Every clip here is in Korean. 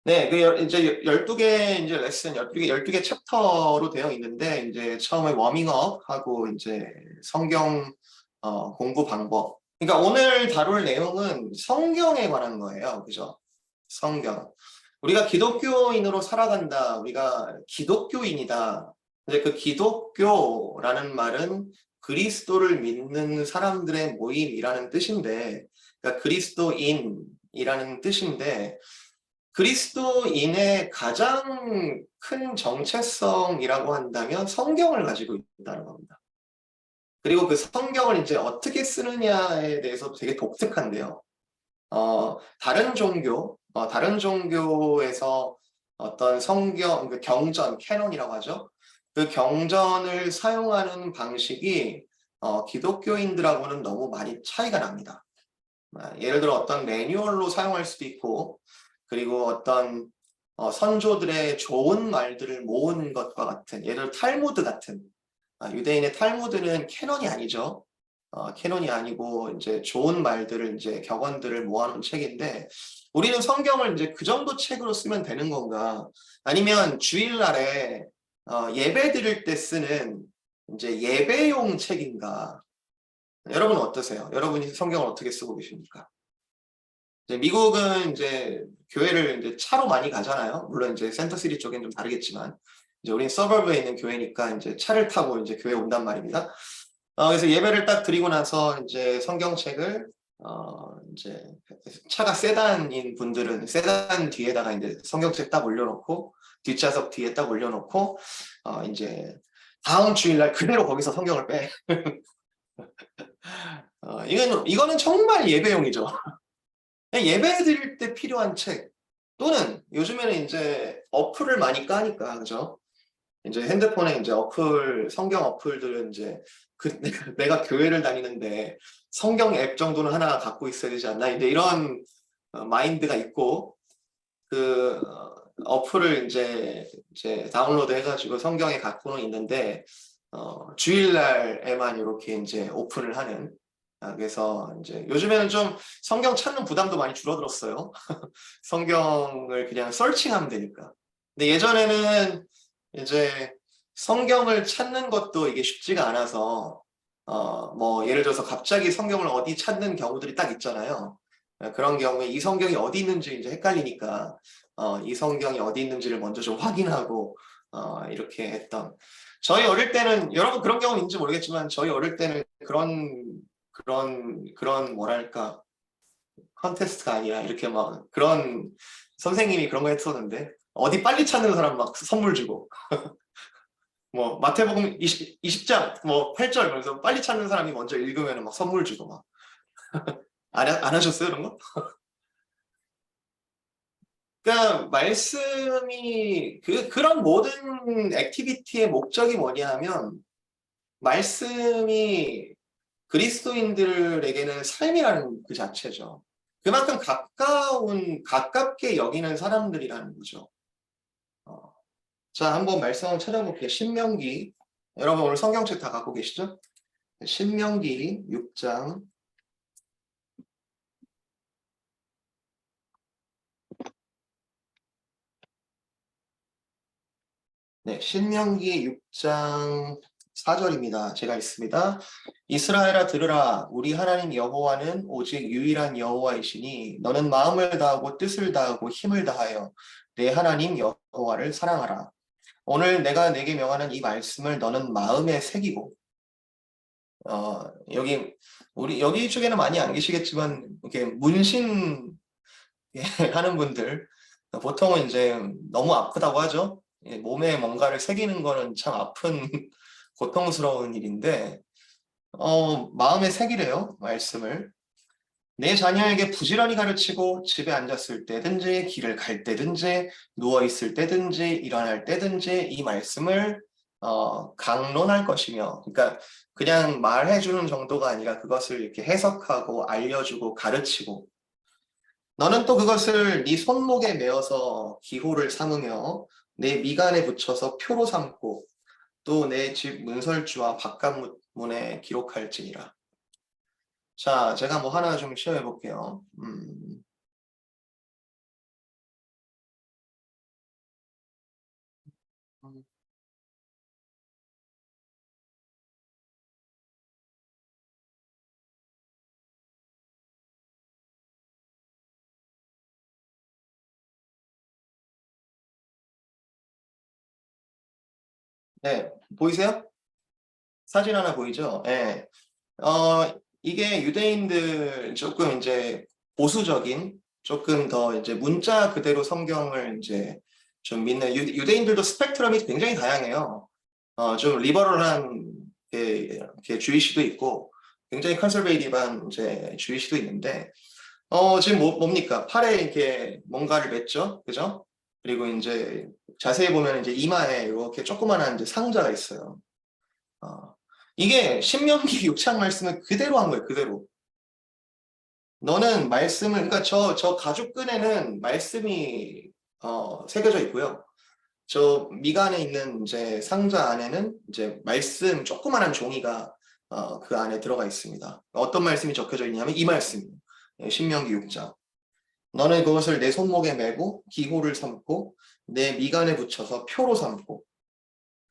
네, 이제 12개 이제 레슨, 12개 챕터로 되어 있는데, 이제 처음에 워밍업 하고, 이제 성경, 공부 방법. 그러니까 오늘 다룰 내용은 성경에 관한 거예요. 그죠? 성경. 우리가 기독교인으로 살아간다. 우리가 기독교인이다. 근데 그 기독교라는 말은 그리스도를 믿는 사람들의 모임이라는 뜻인데, 그러니까 그리스도인이라는 뜻인데, 그리스도인의 가장 큰 정체성이라고 한다면 성경을 가지고 있다는 겁니다. 그리고 그 성경을 이제 어떻게 쓰느냐에 대해서 되게 독특한데요. 다른 종교에서 어떤 성경, 그 경전, 캐논이라고 하죠. 그 경전을 사용하는 방식이 기독교인들하고는 너무 많이 차이가 납니다. 예를 들어 어떤 매뉴얼로 사용할 수도 있고, 그리고 어떤 선조들의 좋은 말들을 모은 것과 같은, 예를 들어 탈무드 같은, 유대인의 탈무드는 캐논이 아니죠. 캐논이 아니고 이제 좋은 말들을 이제 격언들을 모아놓은 책인데, 우리는 성경을 이제 그 정도 책으로 쓰면 되는 건가? 아니면 주일날에 예배 드릴 때 쓰는 이제 예배용 책인가? 여러분은 어떠세요? 여러분이 성경을 어떻게 쓰고 계십니까? 이제 미국은 이제 교회를 이제 차로 많이 가잖아요. 물론 이제 센터시티 쪽엔 좀 다르겠지만, 이제 우리는 서버브에 있는 교회니까 이제 차를 타고 이제 교회 온단 말입니다. 그래서 예배를 딱 드리고 나서 이제 성경책을 이제 차가 세단인 분들은 세단 뒤에다가 이제 성경책 딱 올려놓고 뒷좌석 뒤에 딱 올려놓고 이제 다음 주일날 그대로 거기서 성경을 빼. 이거는 정말 예배용이죠. 예배 드릴 때 필요한 책 또는 요즘에는 이제 어플을 많이 까니까 그죠? 이제 핸드폰에 이제 성경 어플들은 이제 내가 교회를 다니는데 성경 앱 정도는 하나 갖고 있어야 되지 않나? 이제 이런 마인드가 있고 어플을 이제 다운로드 해가지고 성경에 갖고는 있는데 주일날에만 이렇게 이제 오픈을 하는. 그래서 이제 요즘에는 좀 성경 찾는 부담도 많이 줄어들었어요. 성경을 그냥 서칭하면 되니까. 근데 예전에는 이제 성경을 찾는 것도 이게 쉽지가 않아서, 뭐, 예를 들어서 갑자기 성경을 어디 찾는 경우들이 딱 있잖아요. 그런 경우에 이 성경이 어디 있는지 이제 헷갈리니까, 이 성경이 어디 있는지를 먼저 좀 확인하고, 이렇게 했던. 저희 어릴 때는, 여러분 그런 경우 있는지 모르겠지만, 저희 어릴 때는 그런, 뭐랄까, 컨테스트가 아니라 이렇게 막 그런 선생님이 그런 거 했었는데 어디 빨리 찾는 사람 막 선물 주고 뭐 마태복음 20장 뭐 8절 그래서 빨리 찾는 사람이 먼저 읽으면 막 선물 주고 막 안 하셨어요 그런 거? 그러니까 말씀이 그런 모든 액티비티의 목적이 뭐냐면 말씀이 그리스도인들에게는 삶이라는 그 자체죠. 그만큼 가깝게 여기는 사람들이라는 거죠. 어, 자, 한번 말씀 한번 찾아볼게요. 신명기. 여러분 오늘 성경책 다 갖고 계시죠? 신명기 6장. 네, 신명기 6장 4절입니다. 제가 읽습니다. 이스라엘아 들으라. 우리 하나님 여호와는 오직 유일한 여호와이시니 너는 마음을 다하고 뜻을 다하고 힘을 다하여 내 하나님 여호와를 사랑하라. 오늘 내가 내게 명하는 이 말씀을 너는 마음에 새기고 여기 쪽에는 많이 안 계시겠지만 이렇게 문신 하는 분들 보통은 이제 너무 아프다고 하죠. 몸에 뭔가를 새기는 거는 참 아픈 고통스러운 일인데 마음에 새기래요 말씀을. 내 자녀에게 부지런히 가르치고 집에 앉았을 때든지 길을 갈 때든지 누워 있을 때든지 일어날 때든지 이 말씀을 강론할 것이며, 그러니까 그냥 말해주는 정도가 아니라 그것을 이렇게 해석하고 알려주고 가르치고, 너는 또 그것을 네 손목에 메어서 기호를 삼으며 내 미간에 붙여서 표로 삼고 또 내 집 문설주와 바깥문에 기록할지니라. 자, 제가 뭐 하나 좀 시험해 볼게요. 음. 네, 보이세요? 사진 하나 보이죠? 예. 이게 유대인들 조금 이제 보수적인, 조금 더 이제 문자 그대로 성경을 이제 좀 믿는, 유대인들도 스펙트럼이 굉장히 다양해요. 좀 리버럴한 주의시도 있고, 굉장히 컨설베이티브한 이제 주의시도 있는데, 지금 뭡니까? 팔에 이렇게 뭔가를 맸죠? 그죠? 그리고 이제 자세히 보면 이제 이마에 이렇게 조그만한 이제 상자가 있어요. 어, 이게 신명기 6장 말씀을 그대로 한 거예요, 그대로. 너는 말씀을, 그러니까 저 가죽끈에는 말씀이 새겨져 있고요. 저 미간에 있는 이제 상자 안에는 이제 말씀, 조그만한 종이가 그 안에 들어가 있습니다. 어떤 말씀이 적혀져 있냐면 이 말씀이에요. 신명기 6장. 너는 그것을 내 손목에 메고 기호를 삼고 내 미간에 붙여서 표로 삼고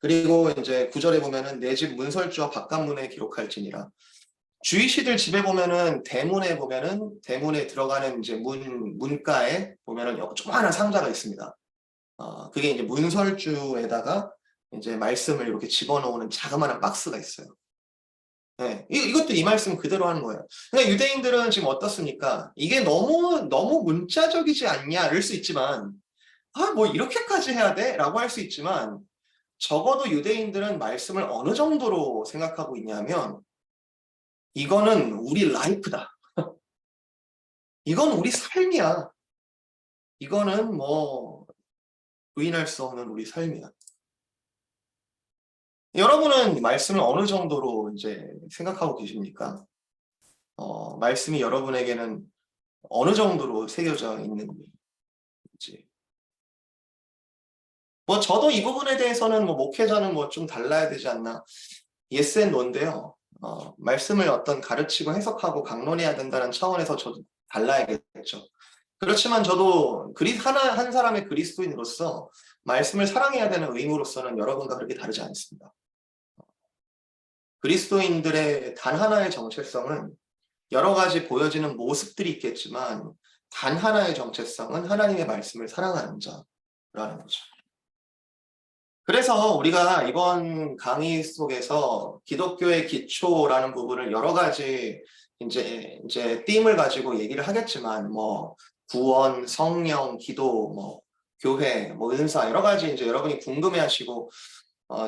그리고 이제 9절에 보면은 내 집 문설주와 바깥문에 기록할지니라. 주이시들 집에 보면은 대문에 보면은 대문에 들어가는 이제 문가에 보면은 조그마한 상자가 있습니다. 그게 이제 문설주에다가 이제 말씀을 이렇게 집어넣는 자그마한 박스가 있어요. 네, 이것도 이 말씀 그대로 하는 거예요. 그러니까 유대인들은 지금 어떻습니까? 이게 너무 문자적이지 않냐, 이럴 수 있지만, 뭐 이렇게까지 해야 돼? 라고 할 수 있지만, 적어도 유대인들은 말씀을 어느 정도로 생각하고 있냐면, 이거는 우리 라이프다. 이건 우리 삶이야. 이거는 뭐, 부인할 수 없는 우리 삶이야. 여러분은 말씀을 어느 정도로 이제 생각하고 계십니까? 말씀이 여러분에게는 어느 정도로 새겨져 있는지. 뭐 저도 이 부분에 대해서는 뭐 목회자는 뭐 좀 달라야 되지 않나. 예스 앤 노인데요. 말씀을 어떤 가르치고 해석하고 강론해야 된다는 차원에서 저도 달라야겠죠. 그렇지만 저도 한 사람의 그리스도인으로서 말씀을 사랑해야 되는 의무로서는 여러분과 그렇게 다르지 않습니다. 그리스도인들의 단 하나의 정체성은 여러 가지 보여지는 모습들이 있겠지만 단 하나의 정체성은 하나님의 말씀을 사랑하는 자라는 거죠. 그래서 우리가 이번 강의 속에서 기독교의 기초라는 부분을 여러 가지 이제 띠임을 가지고 얘기를 하겠지만 뭐 구원, 성령, 기도, 뭐 교회, 뭐 은사 여러 가지 이제 여러분이 궁금해하시고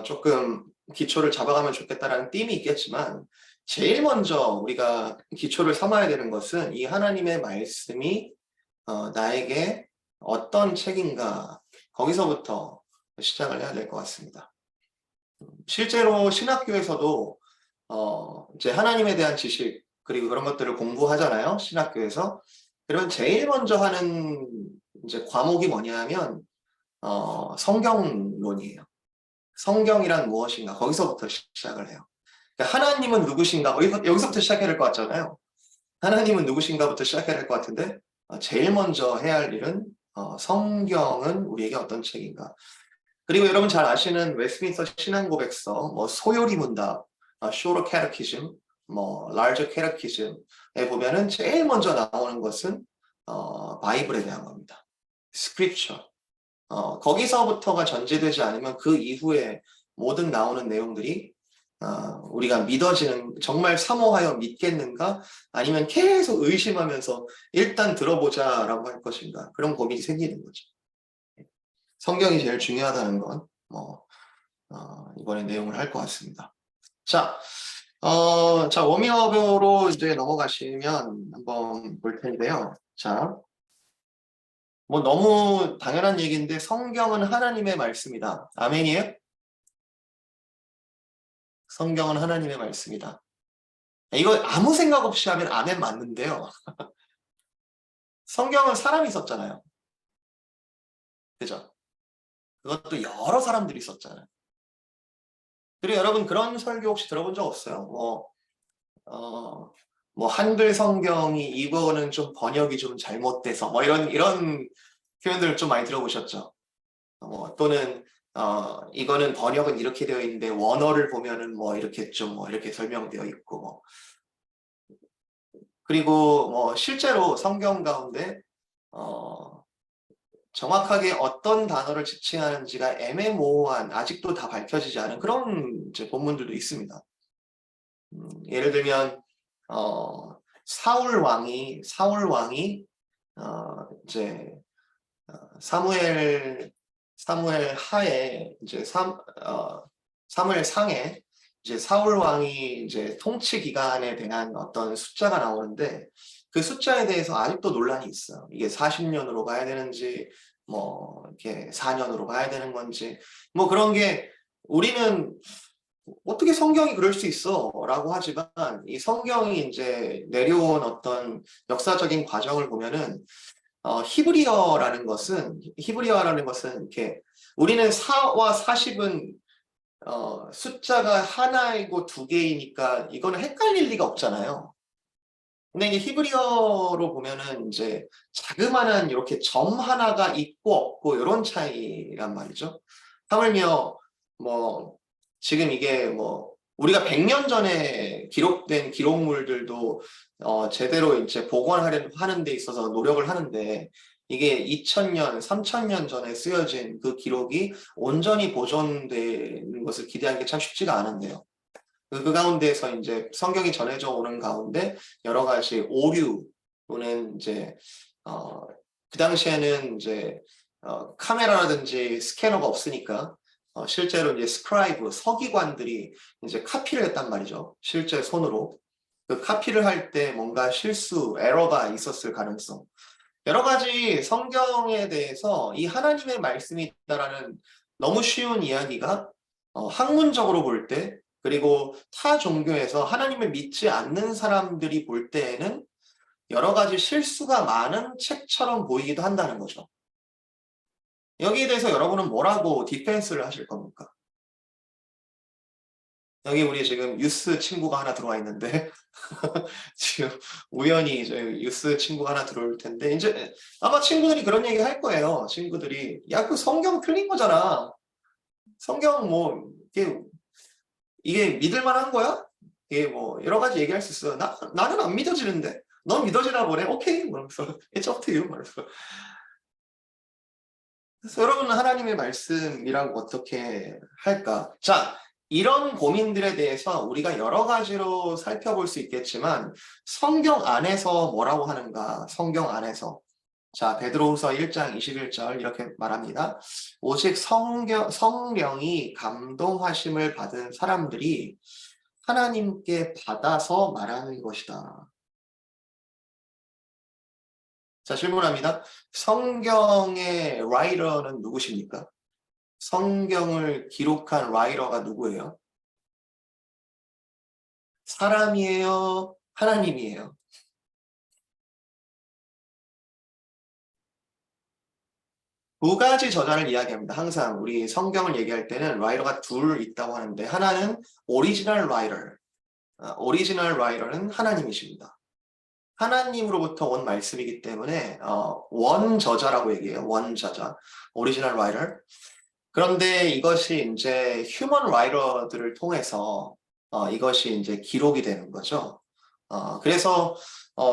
조금 기초를 잡아가면 좋겠다라는 띠임이 있겠지만 제일 먼저 우리가 기초를 삼아야 되는 것은 이 하나님의 말씀이 나에게 어떤 책인가 거기서부터 시작을 해야 될 것 같습니다. 실제로 신학교에서도 이제 하나님에 대한 지식 그리고 그런 것들을 공부하잖아요. 신학교에서. 그러면 제일 먼저 하는 이제 과목이 뭐냐면 성경론이에요. 성경이란 무엇인가 거기서부터 시작을 해요. 그러니까 하나님은 누구신가 여기서부터 시작해야 될 것 같잖아요. 하나님은 누구신가부터 시작해야 될 것 같은데 제일 먼저 해야 할 일은 성경은 우리에게 어떤 책인가. 그리고 여러분 잘 아시는 웨스트민스터 신앙고백서, 뭐 소요리 문답, shorter catechism, 뭐 larger catechism에 보면은 제일 먼저 나오는 것은 바이블에 대한 겁니다. scripture. 거기서부터가 전제되지 않으면 그 이후에 모든 나오는 내용들이 우리가 믿어지는 정말 사모하여 믿겠는가 아니면 계속 의심하면서 일단 들어보자라고 할 것인가 그런 고민이 생기는 거죠. 성경이 제일 중요하다는 건 이번에 내용을 할 것 같습니다. 자, 워밍업으로 이제 넘어가시면 한번 볼 텐데요. 자, 뭐 너무 당연한 얘기인데 성경은 하나님의 말씀이다. 아멘이에요? 성경은 하나님의 말씀이다. 이거 아무 생각 없이 하면 아멘 맞는데요. 성경은 사람이 썼잖아요. 그죠? 그것도 여러 사람들이 썼잖아요. 그리고 여러분 그런 설교 혹시 들어본 적 없어요? 뭐 한글 성경이 이거는 좀 번역이 좀 잘못돼서 뭐 이런 표현들을 좀 많이 들어보셨죠? 또는 이거는 번역은 이렇게 되어 있는데 원어를 보면은 뭐 이렇게 좀 뭐 이렇게 설명되어 있고 뭐. 그리고 뭐 실제로 성경 가운데 어, 정확하게 어떤 단어를 지칭하는지가 애매모호한 아직도 다 밝혀지지 않은 그런 이제 본문들도 있습니다. 예를 들면 사울 왕이 이제 사무엘 사무엘 하에 이제 사무엘 상에 이제 사울 왕이 이제 통치 기간에 대한 어떤 숫자가 나오는데 그 숫자에 대해서 아직도 논란이 있어요. 이게 40년으로 가야 되는지 뭐 이렇게 4년으로 가야 되는 건지 뭐 그런 게 우리는 어떻게 성경이 그럴 수 있어? 라고 하지만 이 성경이 이제 내려온 어떤 역사적인 과정을 보면은 히브리어라는 것은 이렇게 우리는 4와 40은 숫자가 하나이고 두 개이니까 이거는 헷갈릴 리가 없잖아요. 근데 이게 히브리어로 보면은 이제 자그마한 이렇게 점 하나가 있고 없고 이런 차이란 말이죠. 하물며 뭐 지금 이게 뭐 우리가 100년 전에 기록된 기록물들도 제대로 이제 복원하려는 하는 데 있어서 노력을 하는데 이게 2000년, 3000년 전에 쓰여진 그 기록이 온전히 보존되는 것을 기대하는 게 참 쉽지가 않은데요. 그 가운데에서 이제 성경이 전해져 오는 가운데 여러 가지 오류 또는 이제 어, 그 당시에는 이제 카메라라든지 스캐너가 없으니까 실제로 이제 스크라이브 서기관들이 이제 카피를 했단 말이죠. 실제 손으로 그 카피를 할 때 뭔가 실수, 에러가 있었을 가능성. 여러 가지 성경에 대해서 이 하나님의 말씀이 있다라는 너무 쉬운 이야기가 학문적으로 볼 때 그리고 타 종교에서 하나님을 믿지 않는 사람들이 볼 때에는 여러 가지 실수가 많은 책처럼 보이기도 한다는 거죠. 여기에 대해서 여러분은 뭐라고 디펜스를 하실 겁니까? 여기 우리 지금 유스 친구가 하나 들어와 있는데 지금 우연히 저희 유스 친구가 하나 들어올 텐데 이제 아마 친구들이 그런 얘기 할 거예요. 친구들이 야, 그 성경 틀린 거잖아. 성경 뭐 이게 믿을 만한 거야? 이게 뭐 여러 가지 얘기할 수 있어. 나는 안 믿어지는데. 넌 믿어지나 보네. 오케이. 그러면서 it's up to you. 그래서 여러분은 하나님의 말씀이랑 어떻게 할까? 자, 이런 고민들에 대해서 우리가 여러 가지로 살펴볼 수 있겠지만 성경 안에서 뭐라고 하는가? 성경 안에서. 자, 베드로후서 1장 21절 이렇게 말합니다. 오직 성령이 감동하심을 받은 사람들이 하나님께 받아서 말하는 것이다. 자, 질문합니다. 성경의 라이터는 누구십니까? 성경을 기록한 라이터가 누구예요? 사람이에요? 하나님이에요? 두 가지 저자를 이야기합니다. 항상 우리 성경을 얘기할 때는 라이터가 둘 있다고 하는데 하나는 오리지널 라이터. 오리지널 라이터는 하나님이십니다. 하나님으로부터 온 말씀이기 때문에 원저자라고 얘기해요. 원저자. 오리지널 라이터. 그런데 이것이 이제 휴먼 라이터들을 통해서 이것이 이제 기록이 되는 거죠. 그래서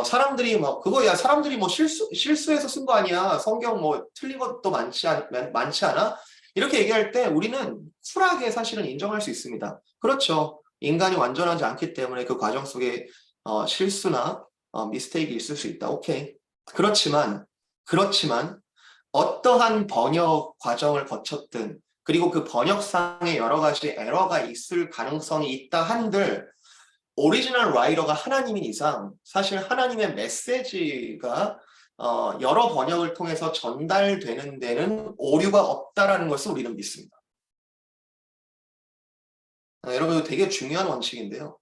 사람들이 뭐 그거야 사람들이 뭐 실수해서 쓴 거 아니야. 성경 뭐 틀린 것도 많지 않아? 이렇게 얘기할 때 우리는 쿨하게 사실은 인정할 수 있습니다. 그렇죠. 인간이 완전하지 않기 때문에 그 과정 속에 실수나 미스테이크가 있을 수 있다. 오케이. 그렇지만 어떠한 번역 과정을 거쳤든 그리고 그 번역상에 여러 가지 에러가 있을 가능성이 있다 한들 오리지널 라이터가 하나님인 이상 사실 하나님의 메시지가 여러 번역을 통해서 전달되는 데는 오류가 없다라는 것을 우리는 믿습니다. 여러분 이거 되게 중요한 원칙인데요.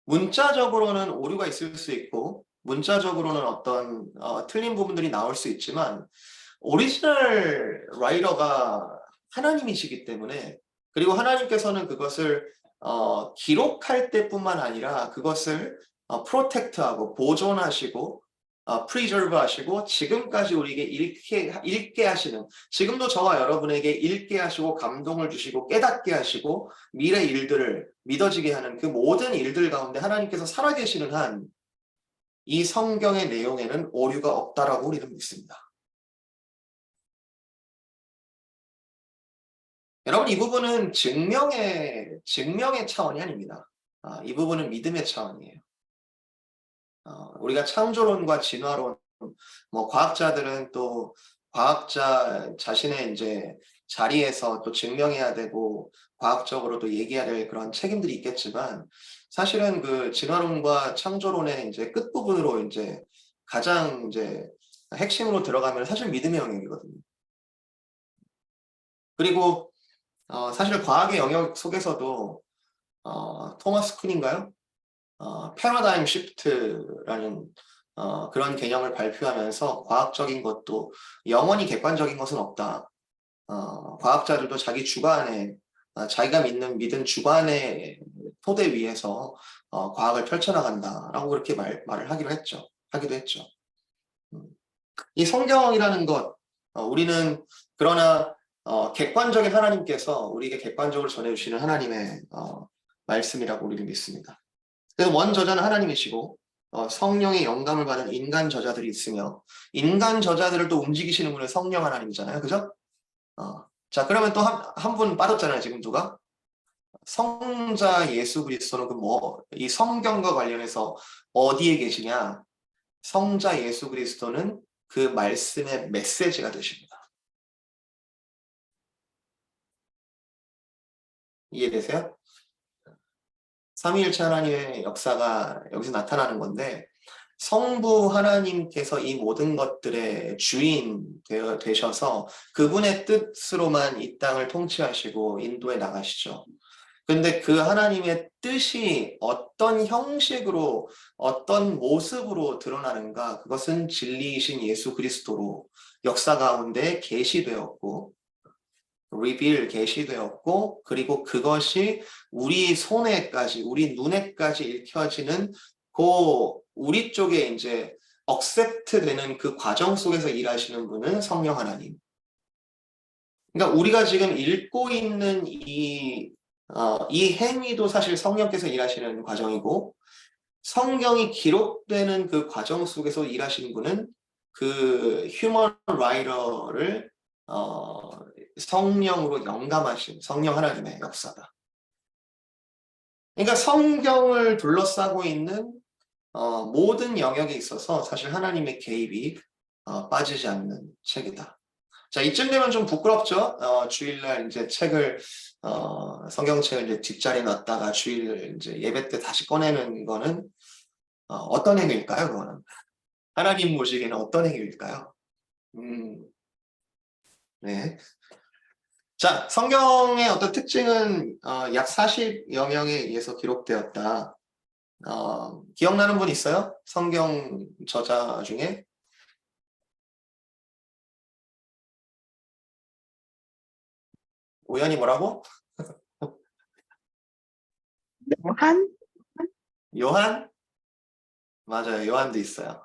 문자적으로는 오류가 있을 수 있고 문자적으로는 어떤 틀린 부분들이 나올 수 있지만 오리지널 라이터가 하나님이시기 때문에 그리고 하나님께서는 그것을 기록할 때뿐만 아니라 그것을 프로텍트하고 보존하시고 preserve 하시고 지금까지 우리에게 읽게 하시는, 지금도 저와 여러분에게 읽게 하시고 감동을 주시고 깨닫게 하시고 미래 일들을 믿어지게 하는 그 모든 일들 가운데 하나님께서 살아계시는 한 이 성경의 내용에는 오류가 없다라고 우리는 믿습니다. 여러분, 이 부분은 증명의 차원이 아닙니다. 이 부분은 믿음의 차원이에요. 우리가 창조론과 진화론, 뭐 과학자들은 또 과학자 자신의 이제 자리에서 또 증명해야 되고 과학적으로도 얘기해야 될 그런 책임들이 있겠지만, 사실은 그 진화론과 창조론의 이제 끝부분으로 이제 가장 이제 핵심으로 들어가면 사실 믿음의 영역이거든요. 그리고 사실 과학의 영역 속에서도 토마스 쿤인가요? 패러다임 시프트라는 그런 개념을 발표하면서 과학적인 것도 영원히 객관적인 것은 없다. 과학자들도 자기 주관에 자기가 믿은 주관의 토대 위에서 과학을 펼쳐나간다라고 그렇게 말을 하기도 했죠. 이 성경이라는 것, 우리는 그러나 객관적인 하나님께서 우리에게 객관적으로 전해주시는 하나님의 말씀이라고 우리는 믿습니다. 그래서 원저자는 하나님이시고 성령의 영감을 받은 인간 저자들이 있으며 인간 저자들을 또 움직이시는 분은 성령 하나님이잖아요. 그죠? 자, 그러면 또 한 분 빠졌잖아요. 지금 누가? 성자 예수 그리스도는 이 성경과 관련해서 어디에 계시냐? 성자 예수 그리스도는 그 말씀의 메시지가 되십니다. 이해되세요? 삼위일체 하나님의 역사가 여기서 나타나는 건데, 성부 하나님께서 이 모든 것들의 주인 되셔서 그분의 뜻으로만 이 땅을 통치하시고 인도해 나가시죠. 근데 그 하나님의 뜻이 어떤 형식으로, 어떤 모습으로 드러나는가, 그것은 진리이신 예수 그리스도로 역사 가운데 계시되었고, 계시되었고, 그리고 그것이 우리 손에까지, 우리 눈에까지 읽혀지는 우리 쪽에 이제 억셉트 되는 그 과정 속에서 일하시는 분은 성령 하나님. 그러니까 우리가 지금 읽고 있는 이 행위도 사실 성령께서 일하시는 과정이고, 성경이 기록되는 그 과정 속에서 일하시는 분은 그 휴먼 라이터를 성령으로 영감하신 성령 하나님의 역사다. 그러니까 성경을 둘러싸고 있는 모든 영역에 있어서 사실 하나님의 개입이 빠지지 않는 책이다. 자, 이쯤 되면 좀 부끄럽죠? 주일날 이제 성경책을 이제 뒷자리에 놨다가 주일 이제 예배 때 다시 꺼내는 거는 어떤 행위일까요, 그거는? 하나님 모시기에는 어떤 행위일까요? 네. 자, 성경의 어떤 특징은 약 40여 명에 의해서 기록되었다. 기억나는 분 있어요? 성경 저자 중에? 우연히 뭐라고? 요한? 요한? 맞아요. 요한도 있어요.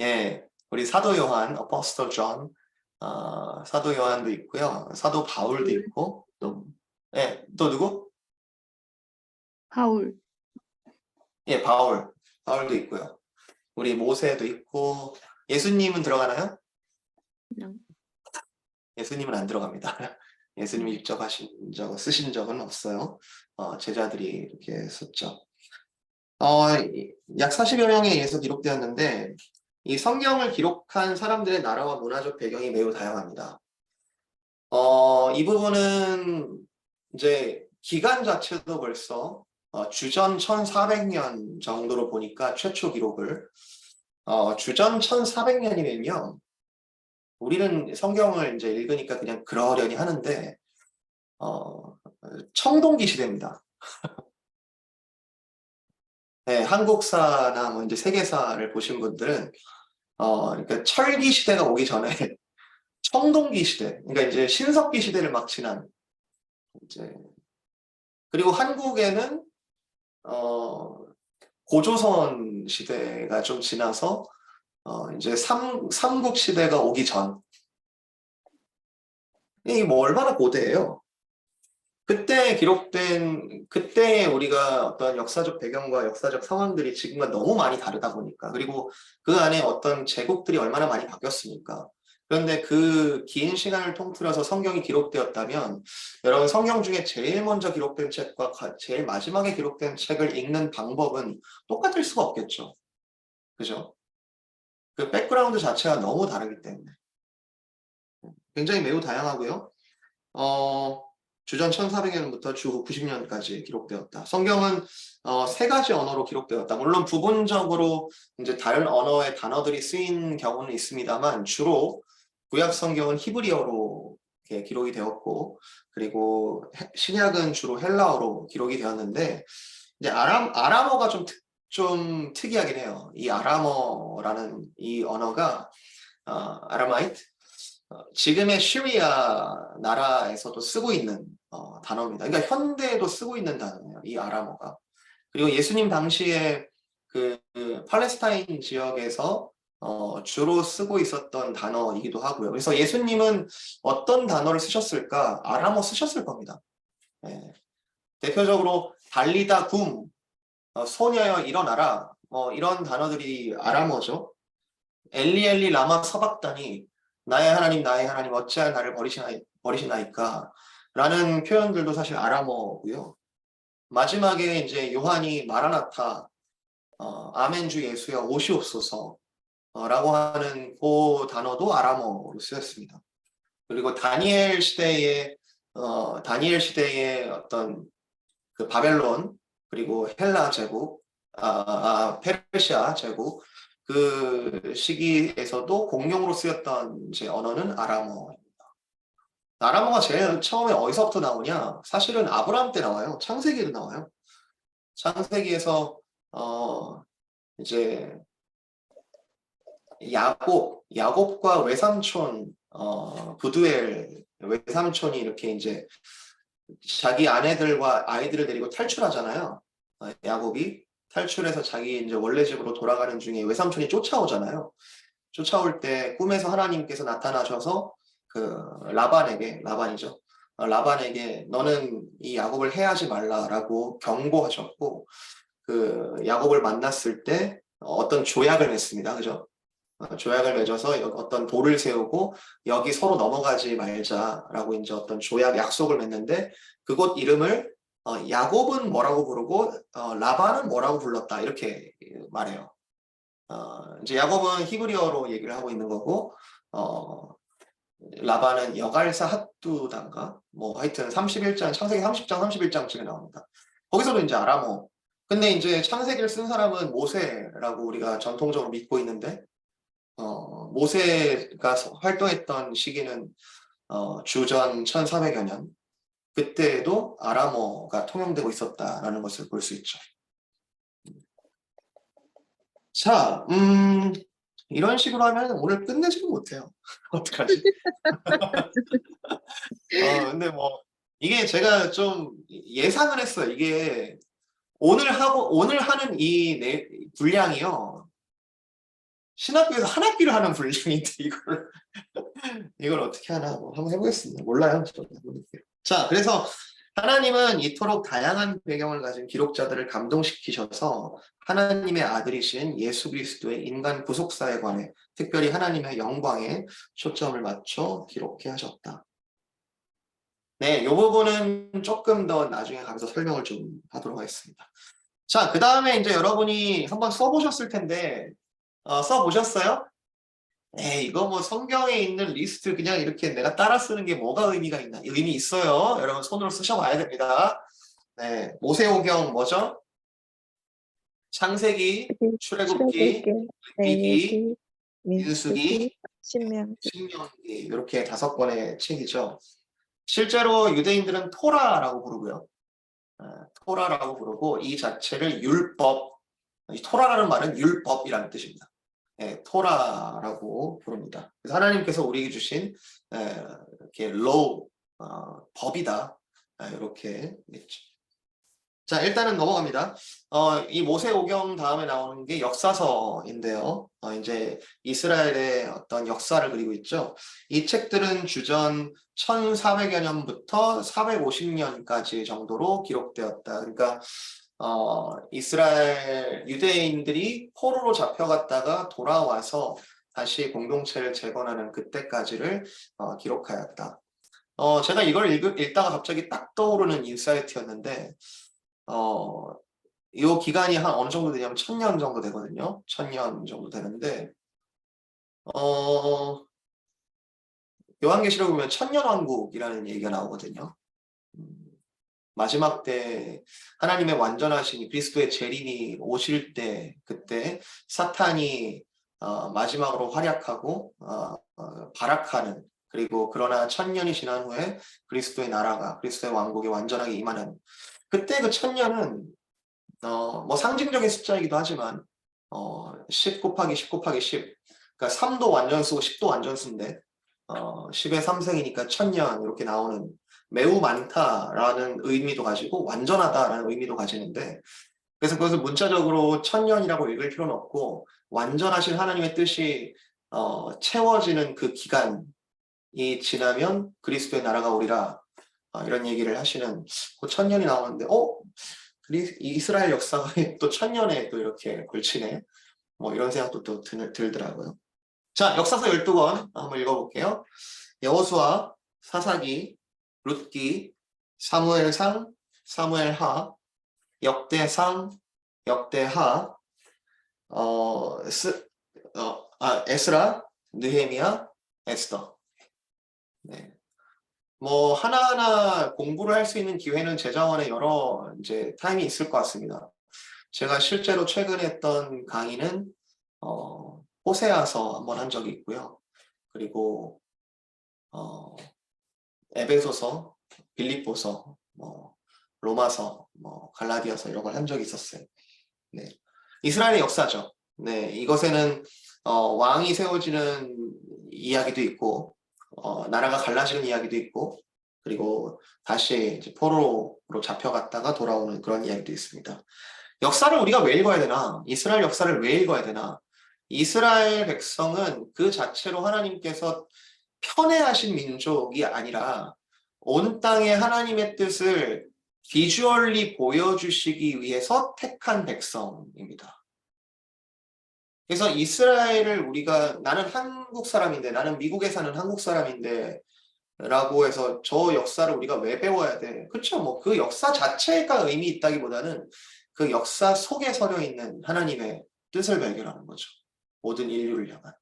예, 우리 사도 요한, 어포스톨 존, 사도 요한도 있고요. 사도 바울도 있고, 또 누구? 바울. 예, 바울도 있고요. 우리 모세도 있고, 예수님은 들어가나요? 예수님은 안 들어갑니다. 예수님이 직접 쓰신 적은 없어요. 제자들이 이렇게 썼죠. 약 40여 명에 의해서 기록되었는데, 이 성경을 기록한 사람들의 나라와 문화적 배경이 매우 다양합니다. 이 부분은 이제 기간 자체도 벌써 주전 1400년 정도로 보니까 최초 기록을 주전 1400년이면요. 우리는 성경을 이제 읽으니까 그냥 그러려니 하는데 청동기 시대입니다. 네, 한국사나 뭐 이제 세계사를 보신 분들은 그러니까 철기 시대가 오기 전에 청동기 시대, 그러니까 이제 신석기 시대를 막 지난 이제, 그리고 한국에는 고조선 시대가 좀 지나서 이제 삼국 시대가 오기 전, 이게 뭐 얼마나 고대예요. 그때 우리가 어떤 역사적 배경과 역사적 상황들이 지금과 너무 많이 다르다 보니까, 그리고 그 안에 어떤 제국들이 얼마나 많이 바뀌었습니까? 그런데 그 긴 시간을 통틀어서 성경이 기록되었다면, 여러분 성경 중에 제일 먼저 기록된 책과 제일 마지막에 기록된 책을 읽는 방법은 똑같을 수가 없겠죠. 그죠? 그 백그라운드 자체가 너무 다르기 때문에. 굉장히 매우 다양하고요. 어, 주전 1400년부터 주 90년까지 기록되었다. 성경은 세 가지 언어로 기록되었다. 물론 부분적으로 이제 다른 언어의 단어들이 쓰인 경우는 있습니다만, 주로 구약 성경은 히브리어로 이렇게 기록이 되었고, 그리고 신약은 주로 헬라어로 기록이 되었는데, 이제 아람어가 좀 특이하긴 해요. 이 아람어라는 이 언어가 아라마이트, 지금의 시리아 나라에서도 쓰고 있는 단어입니다. 그러니까 현대에도 쓰고 있는 단어예요. 이 아람어가. 그리고 예수님 당시에 그 팔레스타인 지역에서 주로 쓰고 있었던 단어이기도 하고요. 그래서 예수님은 어떤 단어를 쓰셨을까? 아람어 쓰셨을 겁니다. 예. 대표적으로 달리다 굼, 소녀여 일어나라, 이런 단어들이 아람어죠. 엘리 엘리 라마 서박다니, 나의 하나님 어찌하여 나를 버리시나이까 라는 표현들도 사실 아람어고요. 마지막에 이제 요한이 마라나타, 아멘 주 예수여 오시옵소서 라고 하는 그 단어도 아람어로 쓰였습니다. 그리고 다니엘 시대의 어떤 그 바벨론, 그리고 헬라 제국, 페르시아 제국, 그 시기에서도 공용으로 쓰였던 제 언어는 아람어입니다. 아람어가 제일 처음에 어디서부터 나오냐? 사실은 아브라함 때 나와요. 창세기에도 나와요. 창세기에서 이제 야곱과 외삼촌 부두엘 외삼촌이 이렇게 이제 자기 아내들과 아이들을 데리고 탈출하잖아요. 야곱이 탈출해서 자기 이제 원래 집으로 돌아가는 중에 외삼촌이 쫓아오잖아요. 쫓아올 때 꿈에서 하나님께서 나타나셔서 그 라반이죠. 라반에게 너는 이 야곱을 해하지 말라라고 경고하셨고, 그 야곱을 만났을 때 어떤 조약을 맺습니다. 그죠? 조약을 맺어서 어떤 돌을 세우고 여기 서로 넘어가지 말자라고 이제 어떤 조약 약속을 맺는데, 그곳 이름을 야곱은 뭐라고 부르고 라반은 뭐라고 불렀다 이렇게 말해요. 이제 야곱은 히브리어로 얘기를 하고 있는 거고, 라반은 여갈사 핫두단가 뭐 하여튼 31장 창세기 30장 31장쯤에 나옵니다. 거기서도 이제 아람어. 근데 이제 창세기를 쓴 사람은 모세라고 우리가 전통적으로 믿고 있는데, 모세가 활동했던 시기는 주전 1400여 년, 그때에도 아람어가 통용되고 있었다라는 것을 볼 수 있죠. 자, 이런 식으로 하면 오늘 끝내지도 못해요. 어떡하지? 근데 뭐 이게 제가 좀 예상을 했어요. 이게 오늘 하는 이 분량이요, 신학교에서 한 학기를 하는 분량인데 이걸 어떻게 하나 한번 해보겠습니다. 몰라요. 저도 해볼게요. 자, 그래서 하나님은 이토록 다양한 배경을 가진 기록자들을 감동시키셔서 하나님의 아들이신 예수 그리스도의 인간 구속사에 관해, 특별히 하나님의 영광에 초점을 맞춰 기록해 하셨다. 네, 이 부분은 조금 더 나중에 가면서 설명을 좀 하도록 하겠습니다. 자, 그 다음에 이제 여러분이 한번 써보셨을 텐데, 써보셨어요? 네, 이거 뭐 성경에 있는 리스트 그냥 이렇게 내가 따라 쓰는 게 뭐가 의미가 있나? 의미 있어요. 여러분 손으로 쓰셔봐야 됩니다. 네, 모세오경 뭐죠? 창세기, 출애굽기, 레위기, 레위기, 민수기, 민수기, 신명기. 신명기, 이렇게 5권의 책이죠. 실제로 유대인들은 토라라고 부르고요. 토라라고 부르고 이 자체를 율법, 이 토라라는 말은 율법이라는 뜻입니다. 토라라고 부릅니다. 그래서 하나님께서 우리에게 주신 이렇게 법이다, 이렇게 있죠. 자, 일단은 넘어갑니다. 이 모세오경 다음에 나오는 게 역사서인데요. 이제 이스라엘의 어떤 역사를 그리고 있죠. 이 책들은 주전 1400여 년부터 450년까지 정도로 기록되었다. 그러니까 이스라엘 유대인들이 포로로 잡혀갔다가 돌아와서 다시 공동체를 재건하는 그때까지를 기록하였다. 제가 이걸 읽다가 갑자기 딱 떠오르는 인사이트였는데, 이 기간이 한 어느 정도 되냐면 1000년 정도 되거든요. 1000년 정도 되는데, 어, 요한계시록 보면 천년왕국이라는 얘기가 나오거든요. 마지막 때 하나님의 완전하신 그리스도의 재림이 오실 때, 그때 사탄이 마지막으로 활약하고 발악하는, 그리고 그러나 1000년이 지난 후에 그리스도의 나라가, 그리스도의 왕국이 완전하게 임하는, 그때 그 1000년은 뭐 상징적인 숫자이기도 하지만 10 곱하기 10 곱하기 10, 그러니까 3도 완전수고 10도 완전수인데 10의 3승이니까 1000년 이렇게 나오는, 매우 많다라는 의미도 가지고 완전하다라는 의미도 가지는데, 그래서 그것을 문자적으로 1000년이라고 읽을 필요는 없고, 완전하신 하나님의 뜻이 채워지는 그 기간이 지나면 그리스도의 나라가 오리라, 이런 얘기를 하시는 그 1000년이 나오는데, 이스라엘 역사가 또 1000년에 또 이렇게 걸치네, 뭐 이런 생각도 또 들더라고요. 자, 역사서 12권 한번 읽어볼게요. 여호수아, 사사기, 룻기, 사무엘상, 사무엘하, 역대상, 역대하, 에스라, 느헤미야, 에스더. 네. 뭐 하나하나 공부를 할 수 있는 기회는 제 자원에 여러 이제 타임이 있을 것 같습니다. 제가 실제로 최근에 했던 강의는 호세아서 한번 한 적이 있고요. 그리고 에베소서, 빌립보서, 뭐 로마서, 뭐 갈라디아서 이런 걸 한 적이 있었어요. 네. 이스라엘의 역사죠. 네, 이것에는 왕이 세워지는 이야기도 있고, 나라가 갈라지는 이야기도 있고, 그리고 다시 이제 포로로 잡혀갔다가 돌아오는 그런 이야기도 있습니다. 역사를 우리가 왜 읽어야 되나? 이스라엘 역사를 왜 읽어야 되나? 이스라엘 백성은 그 자체로 하나님께서 편애하신 민족이 아니라 온 땅에 하나님의 뜻을 비주얼리 보여주시기 위해서 택한 백성입니다. 그래서 이스라엘을 우리가, 나는 한국 사람인데, 나는 미국에 사는 한국 사람인데 라고 해서 저 역사를 우리가 왜 배워야 돼? 그렇죠. 뭐 그 역사 자체가 의미 있다기보다는 그 역사 속에 서려 있는 하나님의 뜻을 발견하는 거죠. 모든 인류를 향한.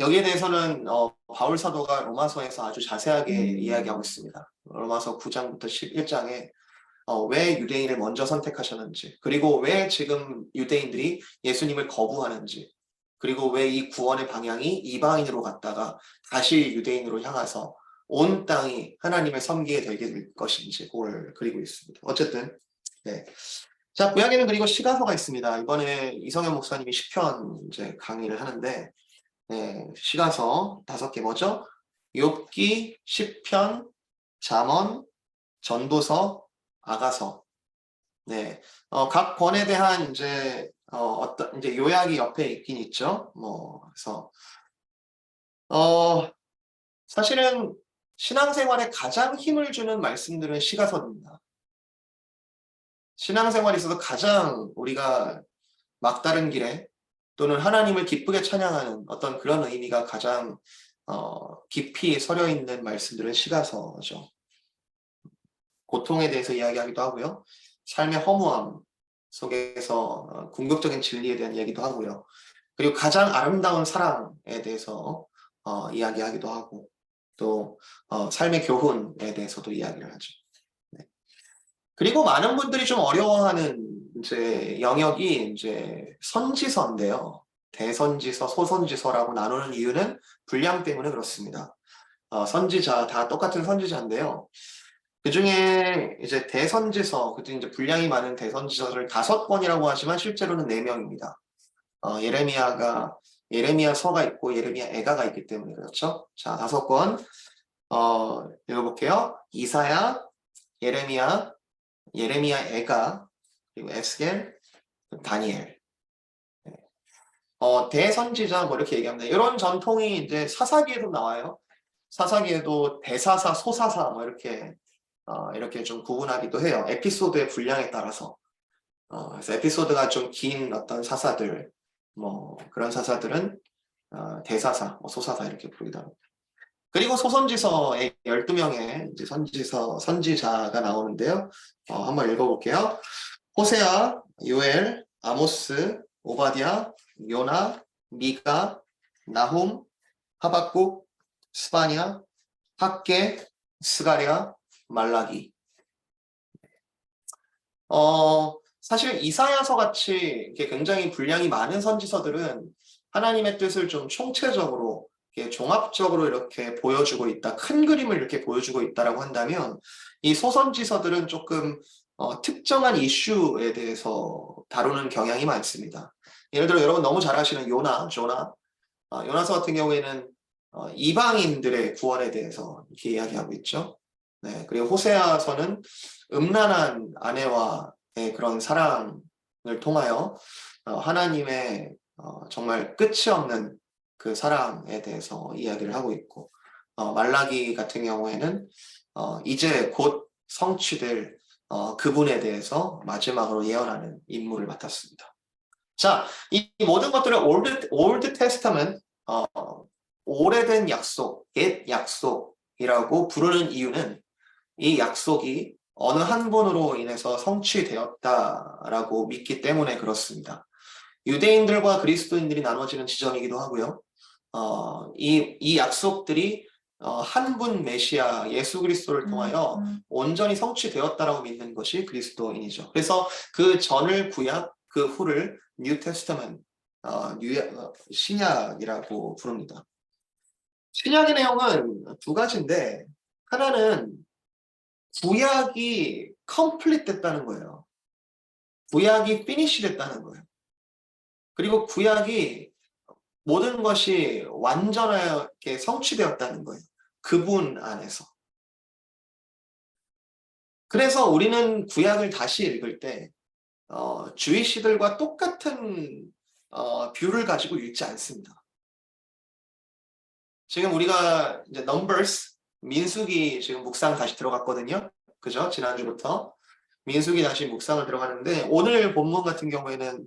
여기에 대해서는 바울 사도가 로마서에서 아주 자세하게 이야기하고 있습니다. 로마서 9장부터 11장에 왜 유대인을 먼저 선택하셨는지, 그리고 왜 지금 유대인들이 예수님을 거부하는지, 그리고 왜 이 구원의 방향이 이방인으로 갔다가 다시 유대인으로 향해서 온 땅이 하나님을 섬기게 되게 될 것인지 그걸 그리고 있습니다. 어쨌든 네. 자, 구약에는 그리고 시가서가 있습니다. 이번에 이성현 목사님이 시편 이제 강의를 하는데, 네, 시가서 5개 뭐죠? 욥기, 시편, 잠언, 전도서, 아가서. 네, 각 권에 대한 이제 어떤 이제 요약이 옆에 있긴 있죠. 뭐 그래서 사실은 신앙생활에 가장 힘을 주는 말씀들은 시가서입니다. 신앙생활에 있어서 가장 우리가 막다른 길에 또는 하나님을 기쁘게 찬양하는 어떤 그런 의미가 가장 깊이 서려 있는 말씀들은 시가서죠. 고통에 대해서 이야기하기도 하고요. 삶의 허무함 속에서 궁극적인 진리에 대한 얘기도 하고요. 그리고 가장 아름다운 사랑에 대해서 이야기하기도 하고, 또 삶의 교훈에 대해서도 이야기를 하죠. 네. 그리고 많은 분들이 좀 어려워하는 이제 영역이 이제 선지서인데요. 대선지서, 소선지서라고 나누는 이유는 분량 때문에 그렇습니다. 선지자 다 똑같은 선지자인데요. 그 중에 이제 대선지서, 그때 이제 분량이 많은 대선지서를 5권이라고 하지만 실제로는 4명입니다. 예레미야서가 있고 예레미야애가가 있기 때문에 그렇죠. 자, 5권 읽어볼게요. 이사야, 예레미야, 예레미야 애가, 그리고 에스겔, 다니엘. 대선지자 뭐 이렇게 얘기합니다. 이런 전통이 이제 사사기에도 나와요. 사사기에도 대사사, 소사사 뭐 이렇게 좀 구분하기도 해요. 에피소드의 분량에 따라서. 그래서 에피소드가 좀 긴 어떤 사사들, 뭐 그런 사사들은 대사사, 뭐 소사사 이렇게 부르기도 합니다. 그리고 소선지서에 12명의 이제 선지자가 나오는데요. 한번 읽어볼게요. 호세아, 요엘, 아모스, 오바댜, 요나, 미가, 나훔, 하박국, 스바냐, 학개, 스가랴, 말라기. 사실 이사야서 같이 이렇게 굉장히 분량이 많은 선지서들은 하나님의 뜻을 좀 총체적으로 이렇게 종합적으로 이렇게 보여주고 있다, 큰 그림을 이렇게 보여주고 있다라고 한다면 이 소선지서들은 조금 특정한 이슈에 대해서 다루는 경향이 많습니다. 예를 들어 여러분 너무 잘 아시는 조나, 요나서 같은 경우에는 이방인들의 구원에 대해서 이렇게 이야기하고 있죠. 네, 그리고 호세아서는 음란한 아내와의 그런 사랑을 통하여 하나님의 정말 끝이 없는 그 사랑에 대해서 이야기를 하고 있고, 말라기 같은 경우에는 이제 곧 성취될 그분에 대해서 마지막으로 예언하는 임무를 맡았습니다. 자, 이 모든 것들을 올드 테스타먼트, 오래된 약속, 옛 약속이라고 부르는 이유는 이 약속이 어느 한 분으로 인해서 성취되었다라고 믿기 때문에 그렇습니다. 유대인들과 그리스도인들이 나눠지는 지점이기도 하고요. 이 약속들이 한 분 메시아 예수 그리스도를 통하여 온전히 성취되었다라고 믿는 것이 그리스도인이죠. 그래서 그 전을 구약, 그 후를 뉴 테스터먼트, 신약이라고 부릅니다. 신약의 내용은 두 가지인데 하나는 구약이 컴플릿 됐다는 거예요. 구약이 피니시 됐다는 거예요. 그리고 구약이 모든 것이 완전하게 성취되었다는 거예요. 그분 안에서. 그래서 우리는 구약을 다시 읽을 때 주이시들과 똑같은 뷰를 가지고 읽지 않습니다. 지금 우리가 이제 넘버스, 민수기 지금 묵상 다시 들어갔거든요. 그죠? 지난주부터. 민수기 다시 묵상을 들어가는데 오늘 본문 같은 경우에는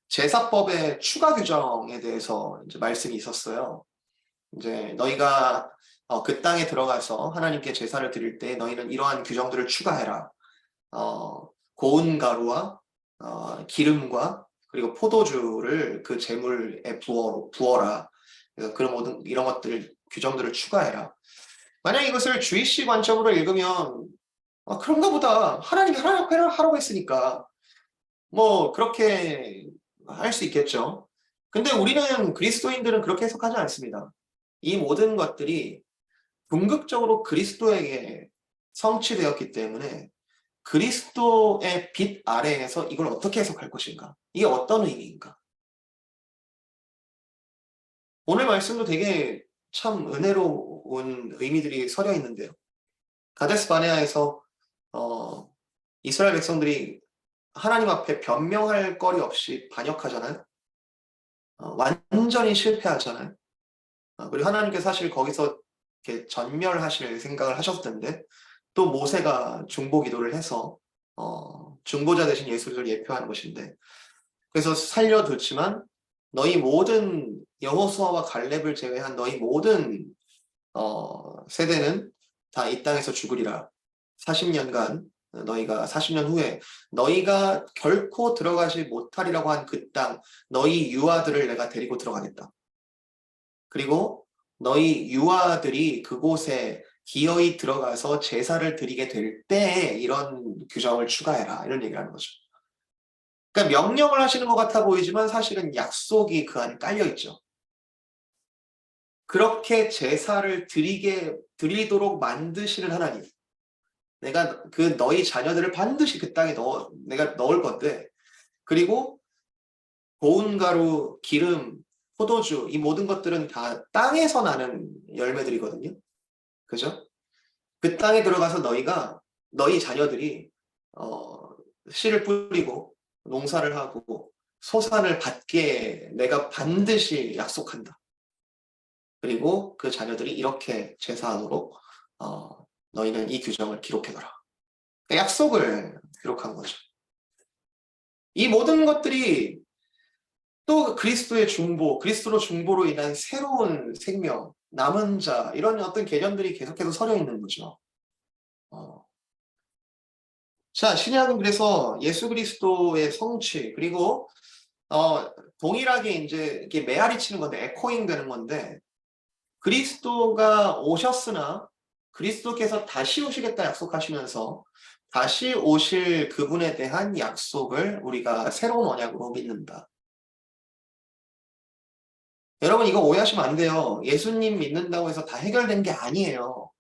제사법의 추가 규정에 대해서 이제 말씀이 있었어요. 이제 너희가 그 땅에 들어가서 하나님께 제사를 드릴 때 너희는 이러한 규정들을 추가해라. 고운 가루와 기름과 그리고 포도주를 그 제물에 부어라. 그래서 그런 모든 이런 것들 규정들을 추가해라. 만약 이것을 주이시 관점으로 읽으면 그런가 보다. 하나님이 하라고 했으니까 뭐 그렇게 할 수 있겠죠. 근데 우리는 그리스도인들은 그렇게 해석하지 않습니다. 이 모든 것들이 궁극적으로 그리스도에게 성취되었기 때문에 그리스도의 빛 아래에서 이걸 어떻게 해석할 것인가? 이게 어떤 의미인가? 오늘 말씀도 되게 참 은혜로운 의미들이 서려 있는데요. 가데스 바네아에서 이스라엘 백성들이 하나님 앞에 변명할 거리 없이 반역하잖아요. 완전히 실패하잖아요. 그리고 하나님께서 사실 거기서 이렇게 전멸하실 생각을 하셨던데 또 모세가 중보기도를 해서 중보자 대신 예수를 예표하는 것인데 그래서 살려두지만 너희 모든 여호수아와 갈렙을 제외한 너희 모든 세대는 다 이 땅에서 죽으리라. 40년간 너희가 40년 후에 너희가 결코 들어가지 못하리라고 한 그 땅 너희 유아들을 내가 데리고 들어가겠다. 그리고 너희 유아들이 그곳에 기어이 들어가서 제사를 드리게 될 때 이런 규정을 추가해라. 이런 얘기를 하는 거죠. 그러니까 명령을 하시는 것 같아 보이지만 사실은 약속이 그 안에 깔려 있죠. 그렇게 제사를 드리도록 만드시는 하나님. 내가 그 너희 자녀들을 반드시 그 땅에 내가 넣을 건데 그리고 고운 가루, 기름, 포도주 이 모든 것들은 다 땅에서 나는 열매들이거든요. 그죠? 그 땅에 들어가서 너희 자녀들이 씨를 뿌리고 농사를 하고 소산을 받게 내가 반드시 약속한다. 그리고 그 자녀들이 이렇게 제사하도록 너희는 이 규정을 기록해둬라. 그러니까 약속을 기록한 거죠. 이 모든 것들이 또 그리스도의 중보, 그리스도로 중보로 인한 새로운 생명, 남은 자 이런 어떤 개념들이 계속해서 서려 있는 거죠. 자, 신약은 그래서 예수 그리스도의 성취 그리고 동일하게 이제 이렇게 메아리 치는 건데 에코잉 되는 건데 그리스도가 오셨으나 그리스도께서 다시 오시겠다 약속하시면서 다시 오실 그분에 대한 약속을 우리가 새로운 언약으로 믿는다. 여러분 이거 오해하시면 안 돼요. 예수님 믿는다고 해서 다 해결된 게 아니에요.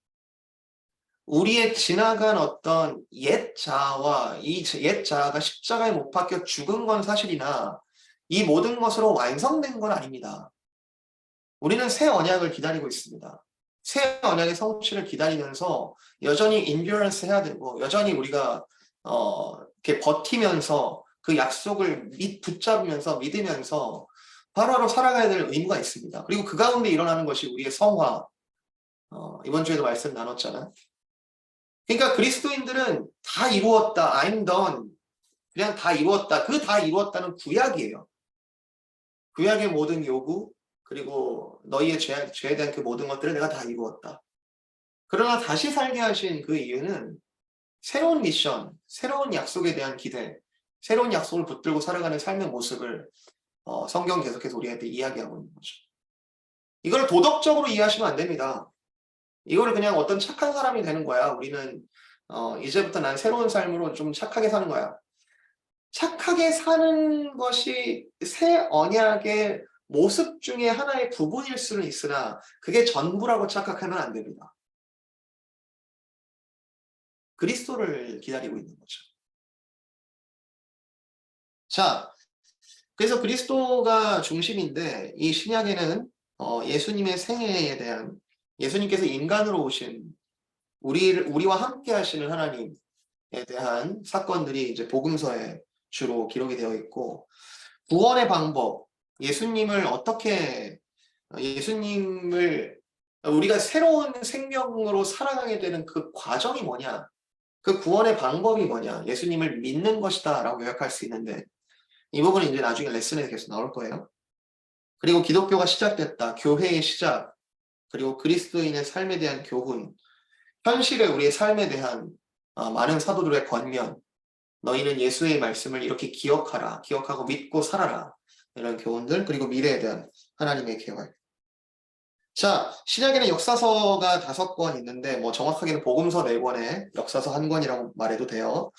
우리의 지나간 어떤 옛 자아와 이 옛 자아가 십자가에 못 박혀 죽은 건 사실이나 이 모든 것으로 완성된 건 아닙니다. 우리는 새 언약을 기다리고 있습니다. 새 언약의 성취를 기다리면서 여전히 endurance 해야 되고 여전히 우리가 이렇게 버티면서 그 약속을 붙잡으면서 믿으면서 바로바로 살아가야 될 의무가 있습니다. 그리고 그 가운데 일어나는 것이 우리의 성화. 이번 주에도 말씀 나눴잖아요. 그러니까 그리스도인들은 다 이루었다. I'm done. 그냥 다 이루었다. 그 다 이루었다는 구약이에요. 구약의 모든 요구 그리고 너희의 죄에 대한 그 모든 것들을 내가 다 이루었다. 그러나 다시 살게 하신 그 이유는 새로운 미션, 새로운 약속에 대한 기대, 새로운 약속을 붙들고 살아가는 삶의 모습을 성경 계속해서 우리한테 이야기하고 있는 거죠. 이걸 도덕적으로 이해하시면 안 됩니다. 이거를 그냥 어떤 착한 사람이 되는 거야. 우리는 이제부터 난 새로운 삶으로 좀 착하게 사는 거야. 착하게 사는 것이 새 언약의 모습 중에 하나의 부분일 수는 있으나 그게 전부라고 착각하면 안 됩니다. 그리스도를 기다리고 있는 거죠. 자, 그래서 그리스도가 중심인데 이 신약에는 예수님의 생애에 대한 예수님께서 인간으로 오신 우리와 함께 하시는 하나님에 대한 사건들이 이제 복음서에 주로 기록이 되어 있고 구원의 방법, 예수님을 우리가 새로운 생명으로 살아가게 되는 그 과정이 뭐냐, 그 구원의 방법이 뭐냐, 예수님을 믿는 것이다 라고 요약할 수 있는데 이 부분은 이제 나중에 레슨에 계속 나올 거예요. 그리고 기독교가 시작됐다, 교회의 시작, 그리고 그리스도인의 삶에 대한 교훈, 현실의 우리의 삶에 대한 많은 사도들의 권면, 너희는 예수의 말씀을 이렇게 기억하라, 기억하고 믿고 살아라 이런 교훈들, 그리고 미래에 대한 하나님의 계획. 자, 신약에는 역사서가 5권 있는데 뭐 정확하게는 복음서 4권에 역사서 1권이라고 말해도 돼요.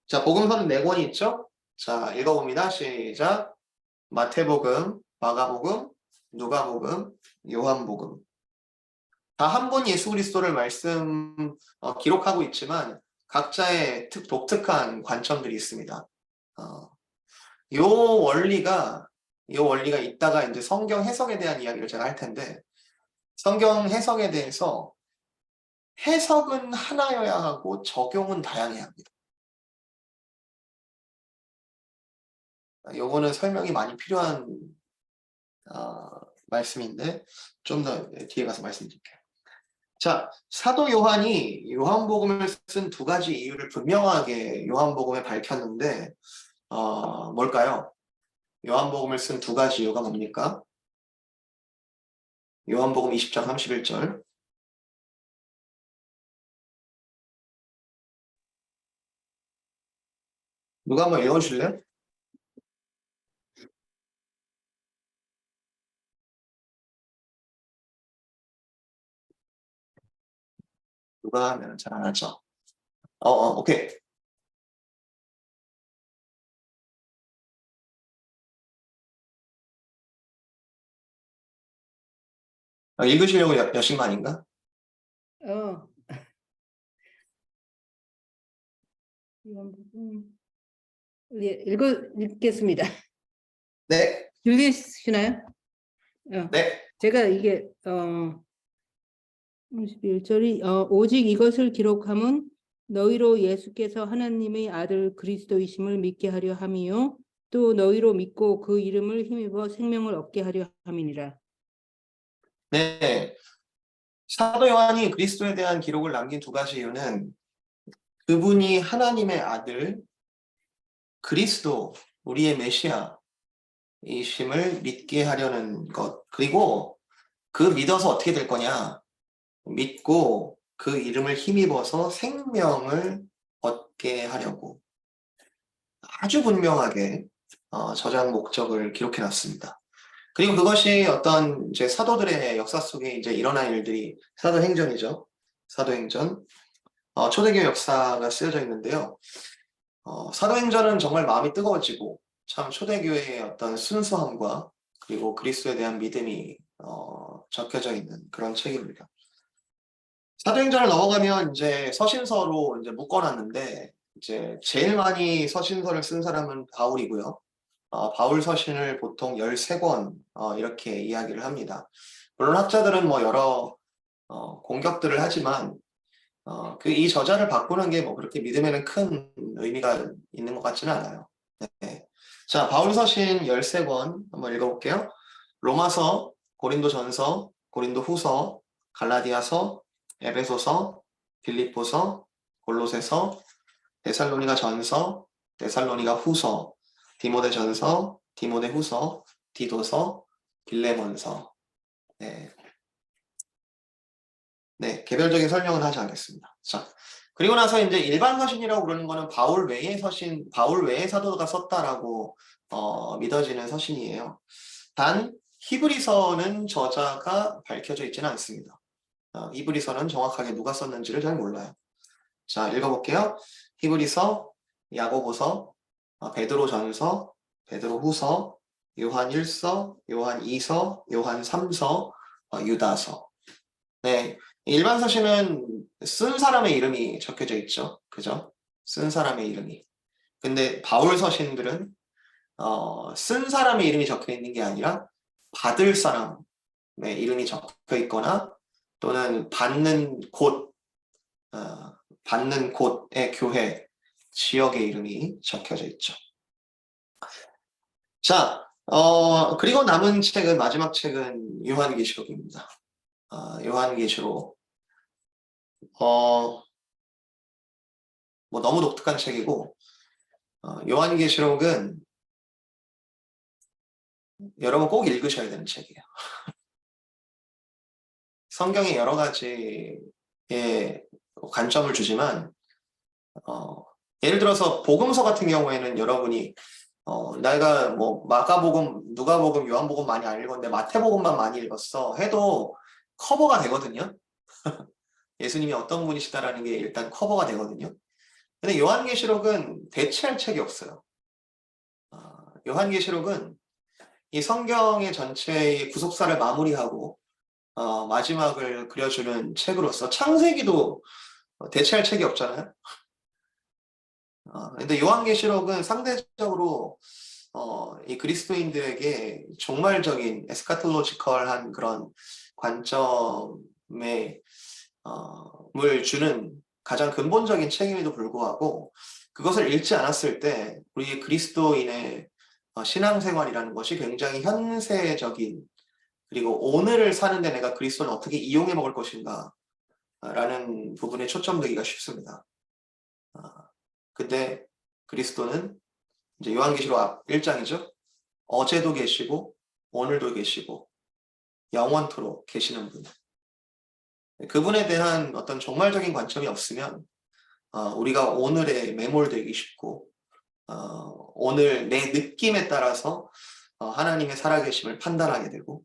자, 복음서는 4권이 있죠? 자, 읽어봅니다. 시작. 마태복음, 마가복음, 누가복음, 요한복음. 다 한 분 예수 그리스도를 기록하고 있지만 각자의 독특한 관점들이 있습니다. 요 원리가 이따가 이제 성경 해석에 대한 이야기를 제가 할 텐데 성경 해석에 대해서 해석은 하나여야 하고 적용은 다양해야 합니다. 요거는 설명이 많이 필요한 말씀인데 좀 더 뒤에 가서 말씀드릴게요. 자, 사도 요한이 요한복음을 쓴 2가지 이유를 분명하게 요한복음에 밝혔는데 뭘까요? 요한복음을 쓴 2가지 이유가 뭡니까? 요한복음 20장 31절. 누가 한번 읽어주실래요? 누가 하면 잘 안 하죠. 오케이. 읽으시려고 여신 거 아닌가? 어, 읽겠습니다. 네. 들리시나요? 네. 제가 이게 51절이 오직 이것을 기록함은 너희로 예수께서 하나님의 아들 그리스도이심을 믿게 하려 함이요 또 너희로 믿고 그 이름을 힘입어 생명을 얻게 하려 함이니라. 네, 사도 요한이 그리스도에 대한 기록을 남긴 두 가지 이유는 그분이 하나님의 아들 그리스도, 우리의 메시아이심을 믿게 하려는 것. 그리고 그 믿어서 어떻게 될 거냐? 믿고 그 이름을 힘입어서 생명을 얻게 하려고 아주 분명하게 저장 목적을 기록해 놨습니다. 그리고 그것이 어떤 이제 사도들의 역사 속에 이제 일어난 일들이 사도행전이죠. 사도행전. 초대교회 역사가 쓰여져 있는데요. 사도행전은 정말 마음이 뜨거워지고 참 초대교회의 어떤 순수함과 그리고 그리스도에 대한 믿음이 적혀져 있는 그런 책입니다. 사도행전을 넘어가면 이제 서신서로 이제 묶어놨는데 이제 제일 많이 서신서를 쓴 사람은 바울이고요. 바울 서신을 보통 13권 이렇게 이야기를 합니다. 물론 학자들은 뭐 여러 공격들을 하지만 이 저자를 바꾸는 게 뭐 그렇게 믿음에는 큰 의미가 있는 것 같지는 않아요. 네. 자, 바울 서신 13권 한번 읽어볼게요. 로마서, 고린도전서, 고린도후서, 갈라디아서, 에베소서, 빌립보서, 골로새서, 데살로니가전서, 데살로니가후서, 디모데전서, 디모데후서, 디도서, 빌레몬서. 네. 네, 개별적인 설명은 하지 않겠습니다. 자, 그리고 나서 이제 일반 서신이라고 부르는 거는 바울 외의 서신, 바울 외의 사도가 썼다라고 믿어지는 서신이에요. 단 히브리서는 저자가 밝혀져 있지는 않습니다. 히브리서는 정확하게 누가 썼는지를 잘 몰라요. 자, 읽어볼게요. 히브리서, 야고보서, 베드로전서, 베드로후서, 요한 1서, 요한 2서, 요한 3서, 유다서. 네, 일반 서신은 쓴 사람의 이름이 적혀져 있죠. 그죠? 쓴 사람의 이름이. 근데 바울 서신들은 쓴 사람의 이름이 적혀 있는 게 아니라 받을 사람의 이름이 적혀 있거나 또는 받는 곳의 교회, 지역의 이름이 적혀져 있죠. 자, 그리고 남은 책은, 마지막 책은 요한계시록입니다. 요한계시록. 뭐 너무 독특한 책이고, 요한계시록은 여러분 꼭 읽으셔야 되는 책이에요. 성경에 여러 가지의 관점을 주지만, 예를 들어서 복음서 같은 경우에는 여러분이 내가 뭐 마가복음, 누가복음, 요한복음 많이 안 읽었는데 마태복음만 많이 읽었어 해도 커버가 되거든요. 예수님이 어떤 분이시다라는 게 일단 커버가 되거든요. 근데 요한계시록은 대체할 책이 없어요. 요한계시록은 이 성경의 전체의 구속사를 마무리하고 마지막을 그려주는 책으로서 창세기도 대체할 책이 없잖아요. 근데 요한계시록은 상대적으로 이 그리스도인들에게 종말적인 에스카톨로지컬한 그런 관점에 물 주는 가장 근본적인 책임에도 불구하고 그것을 읽지 않았을 때 우리의 그리스도인의 신앙생활이라는 것이 굉장히 현세적인 그리고 오늘을 사는데 내가 그리스도를 어떻게 이용해 먹을 것인가 라는 부분에 초점되기가 쉽습니다. 근데 그리스도는 이제 요한계시록 1장이죠. 어제도 계시고 오늘도 계시고 영원토록 계시는 분. 그분에 대한 어떤 종말적인 관점이 없으면 우리가 오늘에 매몰되기 쉽고 오늘 내 느낌에 따라서 하나님의 살아계심을 판단하게 되고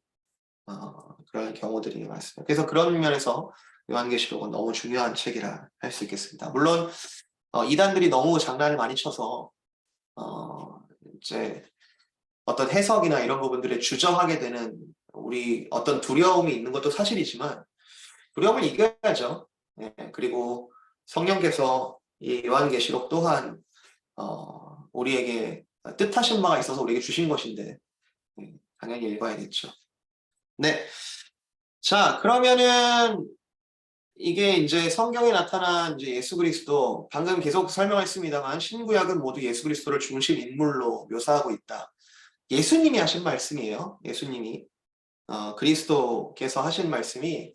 그런 경우들이 많습니다. 그래서 그런 면에서 요한계시록은 너무 중요한 책이라 할 수 있겠습니다. 물론 이단들이 너무 장난을 많이 쳐서 이제 어떤 해석이나 이런 부분들에 주저하게 되는 우리 어떤 두려움이 있는 것도 사실이지만 두려움을 이겨야죠. 예, 그리고 성령께서 이 요한계시록 또한 우리에게 뜻하신 바가 있어서 우리에게 주신 것인데 당연히 읽어야겠죠. 네, 자 그러면은 이게 이제 성경에 나타난 이제 예수 그리스도, 방금 계속 설명했습니다만 신구약은 모두 예수 그리스도를 중심 인물로 묘사하고 있다. 예수님이 하신 말씀이에요. 예수님이 그리스도께서 하신 말씀이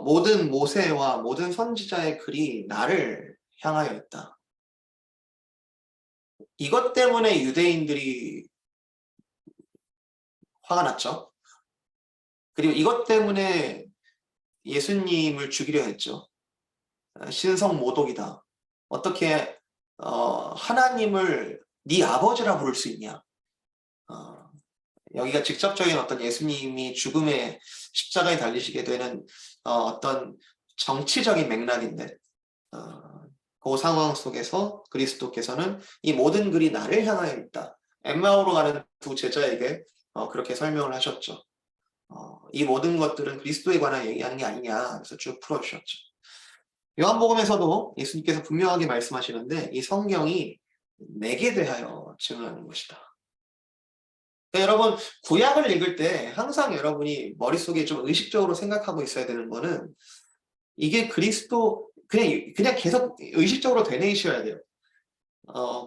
모든 모세와 모든 선지자의 글이 나를 향하여 있다. 이것 때문에 유대인들이 화가 났죠. 그리고 이것 때문에 예수님을 죽이려 했죠. 신성 모독이다. 어떻게 하나님을 네 아버지라 부를 수 있냐. 여기가 직접적인 어떤 예수님이 죽음의 십자가에 달리시게 되는 어떤 정치적인 맥락인데 그 상황 속에서 그리스도께서는 이 모든 글이 나를 향하여 있다. 엠마오로 가는 두 제자에게 그렇게 설명을 하셨죠. 이 모든 것들은 그리스도에 관한 얘기하는 게 아니냐. 그래서 쭉 풀어주셨죠. 요한복음에서도 예수님께서 분명하게 말씀하시는데 이 성경이 내게 대하여 증언하는 것이다. 그러니까 여러분 구약을 읽을 때 항상 여러분이 머릿속에 좀 의식적으로 생각하고 있어야 되는 거는 이게 그리스도 그냥 계속 의식적으로 되뇌이셔야 돼요.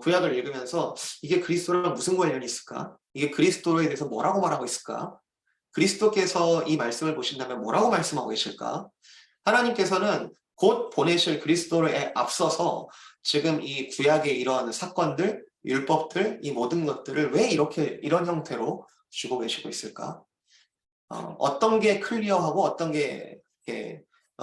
구약을 읽으면서 이게 그리스도랑 무슨 관련이 있을까? 이게 그리스도에 대해서 뭐라고 말하고 있을까? 그리스도께서 이 말씀을 보신다면 뭐라고 말씀하고 계실까? 하나님께서는 곧 보내실 그리스도에 앞서서 지금 이 구약의 이러한 사건들, 율법들, 이 모든 것들을 왜 이런 형태로 주고 계시고 있을까? 어떤 게 클리어하고 어떤 게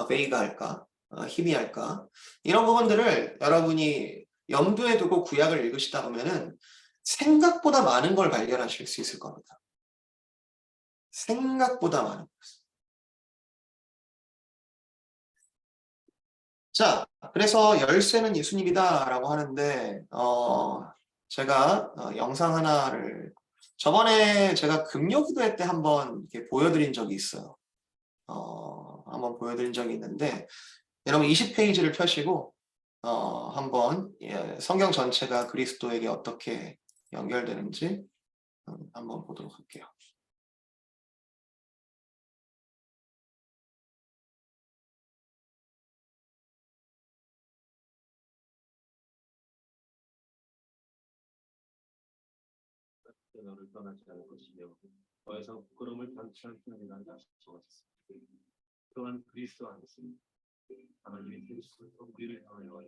베이가할까? 희미할까? 이런 부분들을 여러분이 염두에 두고 구약을 읽으시다 보면은 생각보다 많은 걸 발견하실 수 있을 겁니다. 생각보다 많은 것. 자, 그래서 열쇠는 예수님이다라고 하는데 제가 영상 하나를 저번에 제가 금요기도회 때 한번 이렇게 보여드린 적이 있어요. 한번 보여드린 적이 있는데 여러분 20페이지를 펴시고 한번 성경 전체가 그리스도에게 어떻게 연결되는지 한번 보도록 할게요. 너를 떠나지 않을 것이며 더 이상 부끄러움을 당치 않게 하리라 약속하셨습니다. 또한 그리스도 안에서 하나님의 그리스도로 우리를 향하여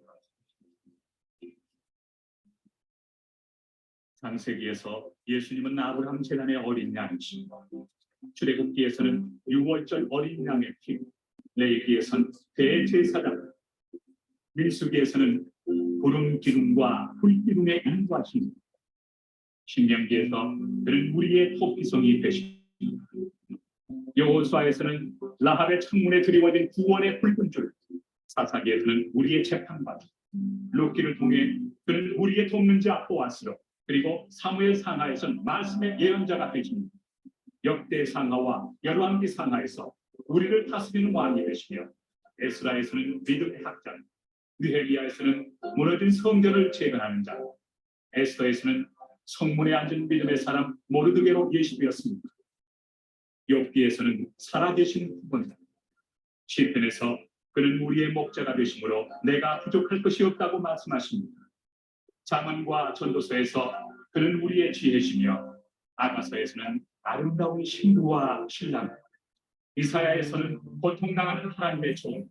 창세기에서 예수님은 아브라함 제단의 어린 양이시며 출애굽기에서는 유월절 어린 양의 피, 레위기에서는 대제사장, 민수기에서는 구름 기둥과 불 기둥의 인도하심, 신명기에서 그는 우리의 토끼성이 되십니다. 여호수아에서는 라합의 창문에 드리워진 구원의 붉은 줄, 사사기에서는 우리의 재판관, 룻기를 통해 그는 우리의 돕는 자 보아스로, 그리고 사무엘 상하에서는 말씀의 예언자가 되십니다. 역대 상하와 열왕기 상하에서 우리를 다스리는 왕이 되시며 에스라에서는 믿음의 학자, 느헤미야에서는 무너진 성전을 재건하는 자, 에스더에서는 성문에 앉은 믿음의 사람 모르드게로 예시되었습니다. 욥기에서는 살아계신 후보자, 시편에서 그는 우리의 목자가 되심으로 내가 부족할 것이 없다고 말씀하십니다. 잠언과 전도서에서 그는 우리의 지혜시며 아가서에서는 아름다운 신부와 신랑, 이사야에서는 고통당하는 하나님의 종,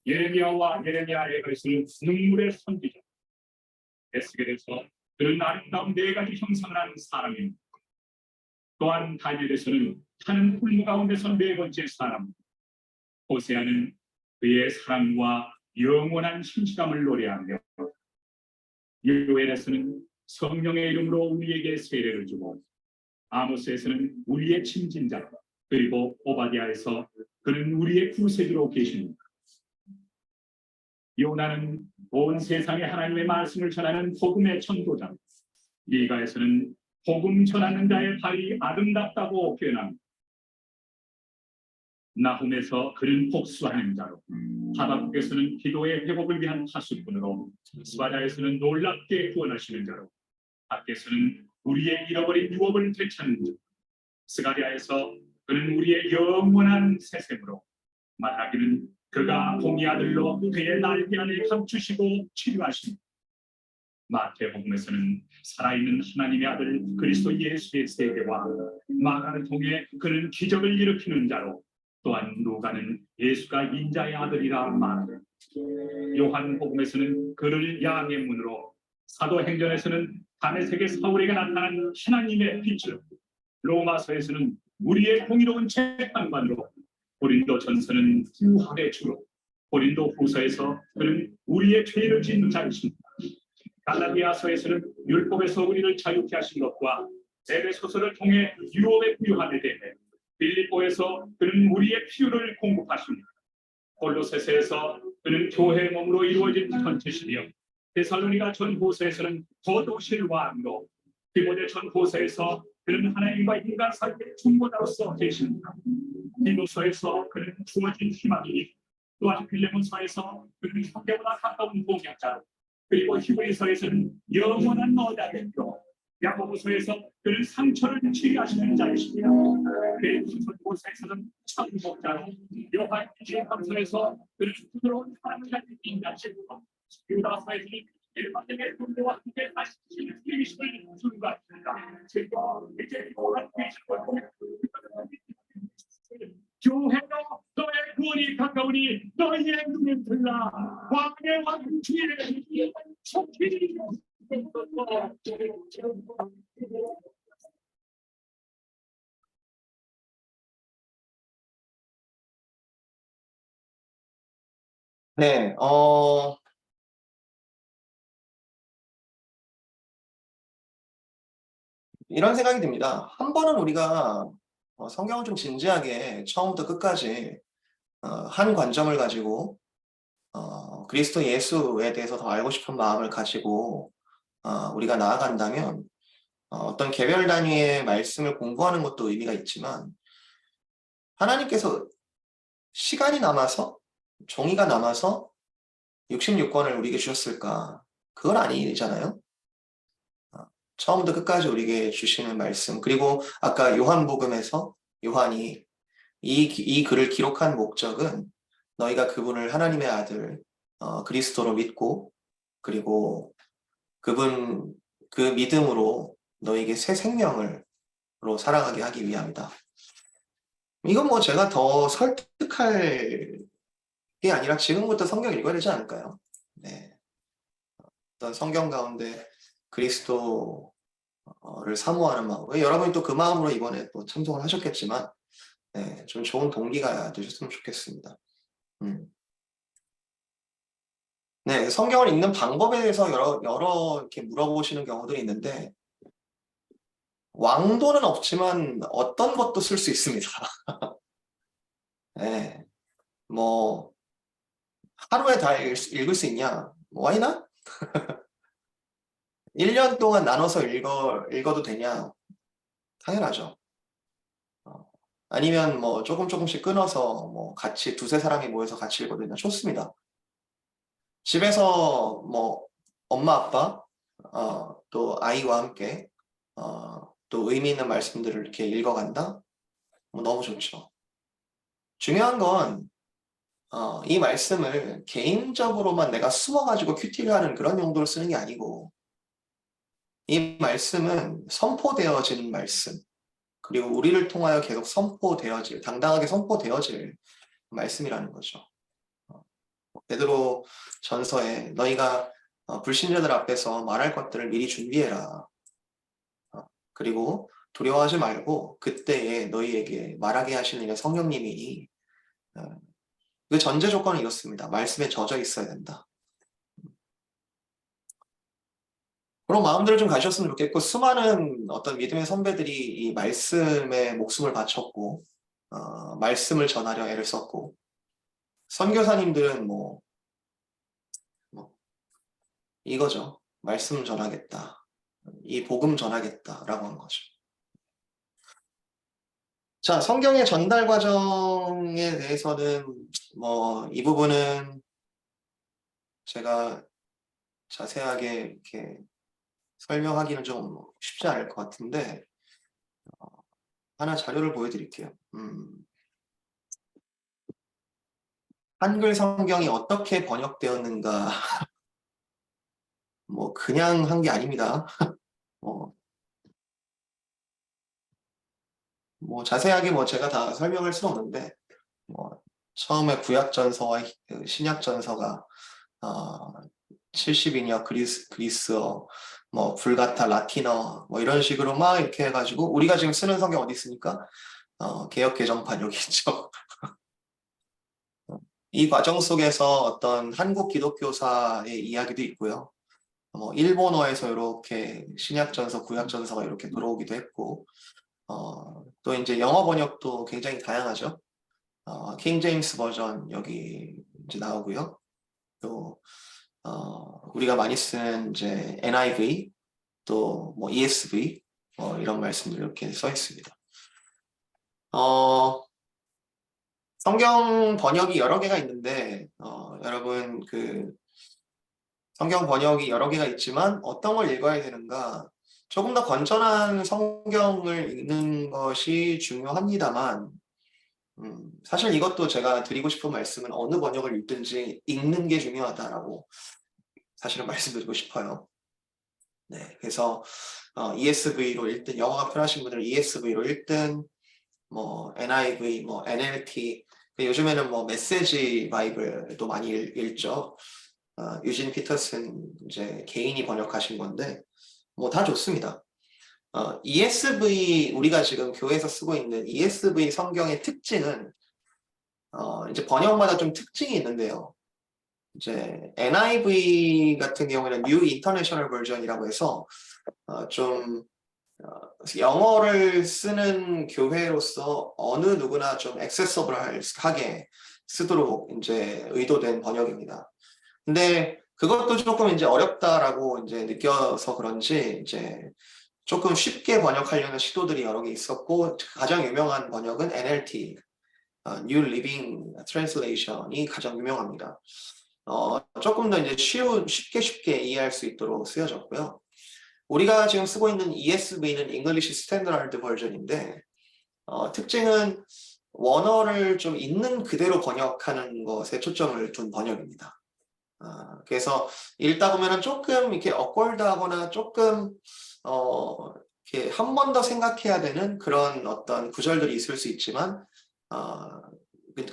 예레미야와 예레미야의 글쓰는 눈물의 선지자, 에스겔에서 그는 아름다운 네 가지 형상을 하는 사람입니다. 또한 다니엘에서는 타는 풀무 가운데서 네 번째 사람, 호세아는 그의 사랑과 영원한 신실함을 노래하며, 요엘에서는 성령의 이름으로 우리에게 세례를 주고, 아모스에서는 우리의 침진자, 그리고 오바댜에서 그는 우리의 구세주로 계십니다. 요나는 온 세상에 하나님의 말씀을 전하는 복음의 전도자, 미가에서는 복음 전하는 자의 발이 아름답다고 표현합니다. 나훔에서 그는 복수하는 자로, 하박국에서는 기도의 회복을 위한 하수꾼으로, 스바랴에서는 놀랍게 구원하시는 자로, 밖에서는 우리의 잃어버린 유업을 되찾는 자, 스가랴에서 그는 우리의 영원한 세셈으로, 말하기는 그가 공의 아들로 그의 날개 안에 감추시고 치료하십니다. 마태복음에서는 살아있는 하나님의 아들 그리스도 예수의 세계와 마가를 통해 그는 기적을 일으키는 자로, 또한 누가는 예수가 인자의 아들이라 말하고, 요한복음에서는 그를 양의 문으로, 사도행전에서는 다메섹의 사울에게 나타난 하나님의 빛으로, 로마서에서는 우리의 공의로운 재판관으로, 고린도전서는 구원의 주로, 고린도후서에서 그는 우리의 죄를 짓는 자이십니다. 갈라디아서에서는 율법에서 우리를 자유케 하신 것과 에베소서를 통해 유업의 부요함에 대해, 빌립보에서 그는 우리의 필요를 공급하십니다. 골로새서에서 그는 교회의 몸으로 이루어진 전체시며, 데살로니가 전후서에서는 거도실 왕으로, 디모데 전후서에서 그는 하나님과 인간 사이의 중보자로서 계십니다. 디도서에서 그는 주어진 희망이니, 또한 빌레몬서에서 그는 형제보다 가까운 동역자로, 그리고 히브리서에서는 영원한 너다겠고, 야고보서에서 그는 상처를 치유하시는 자이십니다. 베드로전서에서는 참목자로, 요한계시록서에서 그는 부드러운 사랑을 가진 인자시고, 유다서에서는 일반적인 군대와 함께 다시 계시를 증거하십니다. 그리고 이제 요한계시록을 통해 교회여 너의 구원이 가까우니 너희의 눈을 들라. 왕의 왕 주의 속히. 네, 이런 생각이 듭니다. 한 번은 우리가 성경을 좀 진지하게 처음부터 끝까지 한 관점을 가지고 그리스도 예수에 대해서 더 알고 싶은 마음을 가지고 우리가 나아간다면 어떤 개별 단위의 말씀을 공부하는 것도 의미가 있지만, 하나님께서 시간이 남아서, 종이가 남아서 66권을 우리에게 주셨을까? 그건 아니잖아요. 처음부터 끝까지 우리에게 주시는 말씀, 그리고 아까 요한복음에서 요한이 이 글을 기록한 목적은 너희가 그분을 하나님의 아들 그리스도로 믿고, 그리고 그분 그 믿음으로 너에게 새 생명으로 살아가게 하기 위함이다. 이건 뭐 제가 더 설득할 게 아니라 지금부터 성경 읽어야 되지 않을까요? 네. 어떤 성경 가운데 그리스도를 사모하는 마음. 여러분이 또 그 마음으로 이번에 또 참석을 하셨겠지만, 네, 좀 좋은 동기가 되셨으면 좋겠습니다. 네, 성경을 읽는 방법에 대해서 여러 이렇게 물어보시는 경우들이 있는데, 왕도는 없지만 어떤 것도 쓸 수 있습니다. 네, 뭐 하루에 다 읽을 수 있냐? Why not? 1년 동안 나눠서 읽어도 되냐? 당연하죠. 아니면 뭐 조금씩 끊어서 뭐 같이 두세 사람이 모여서 같이 읽어도 되냐? 좋습니다. 집에서 뭐 엄마, 아빠, 또 아이와 함께 또 의미 있는 말씀들을 이렇게 읽어간다? 뭐 너무 좋죠. 중요한 건 이 말씀을 개인적으로만 내가 숨어가지고 큐티를 하는 그런 용도로 쓰는 게 아니고, 이 말씀은 선포되어진 말씀, 그리고 우리를 통하여 계속 당당하게 선포되어질 말씀이라는 거죠. 베드로 전서에 너희가 불신자들 앞에서 말할 것들을 미리 준비해라. 그리고 두려워하지 말고 그때에 너희에게 말하게 하시는 일의 성령님이, 그 전제 조건은 이렇습니다. 말씀에 젖어 있어야 된다. 그런 마음들을 좀 가셨으면 좋겠고, 수많은 어떤 믿음의 선배들이 이 말씀에 목숨을 바쳤고, 말씀을 전하려 애를 썼고, 선교사님들은 뭐 이거죠. 말씀 전하겠다. 이 복음 전하겠다라고 한 거죠. 자, 성경의 전달 과정에 대해서는 뭐 이 부분은 제가 자세하게 이렇게 설명하기는 좀 쉽지 않을 것 같은데, 하나 자료를 보여드릴게요. 한글 성경이 어떻게 번역되었는가 뭐 그냥 한 게 아닙니다. 뭐, 뭐 자세하게 뭐 제가 다 설명할 수는 없는데 뭐 처음에 구약 전서와 신약 전서가 70인여 그리스어 뭐 불가타 라틴어 뭐 이런 식으로 막 이렇게 해가지고 우리가 지금 쓰는 성경 어디 있습니까? 개역 개정판 여기 있죠. 이 과정 속에서 어떤 한국 기독교사의 이야기도 있고요. 뭐 일본어에서 이렇게 신약전서, 구약전서가 이렇게 들어오기도 했고, 또 이제 영어 번역도 굉장히 다양하죠. 킹 제임스 버전 여기 이제 나오고요. 또 우리가 많이 쓰는 이제 NIV, 또 뭐 ESV 이런 말씀들 이렇게 써 있습니다. 성경 번역이 여러 개가 있는데 여러분 그 성경 번역이 여러 개가 있지만 어떤 걸 읽어야 되는가 조금 더 건전한 성경을 읽는 것이 중요합니다만 사실 이것도 제가 드리고 싶은 말씀은 어느 번역을 읽든지 읽는 게 중요하다라고 사실은 말씀드리고 싶어요. 네, 그래서 ESV로 읽든 영어가 편하신 분들은 ESV로 읽든 뭐 NIV, 뭐 NLT 요즘에는 뭐 메시지 바이블도 많이 읽죠. 유진 피터슨 이제 개인이 번역하신 건데 뭐 다 좋습니다. ESV 우리가 지금 교회에서 쓰고 있는 ESV 성경의 특징은 이제 번역마다 좀 특징이 있는데요. 이제 NIV 같은 경우에는 New International Version이라고 해서 좀 영어를 쓰는 교회로서 어느 누구나 좀 액세서블하게 쓰도록 이제 의도된 번역입니다. 근데 그것도 조금 이제 어렵다라고 이제 느껴서 그런지 이제 조금 쉽게 번역하려는 시도들이 여러 개 있었고 가장 유명한 번역은 NLT, New Living Translation이 가장 유명합니다. 조금 더 이제 쉽게 이해할 수 있도록 쓰여졌고요. 우리가 지금 쓰고 있는 ESV는 English Standard Version인데 특징은 원어를 좀 있는 그대로 번역하는 것에 초점을 둔 번역입니다. 그래서 읽다 보면은 조금 이렇게 억울하거나 조금 이렇게 한 번 더 생각해야 되는 그런 어떤 구절들이 있을 수 있지만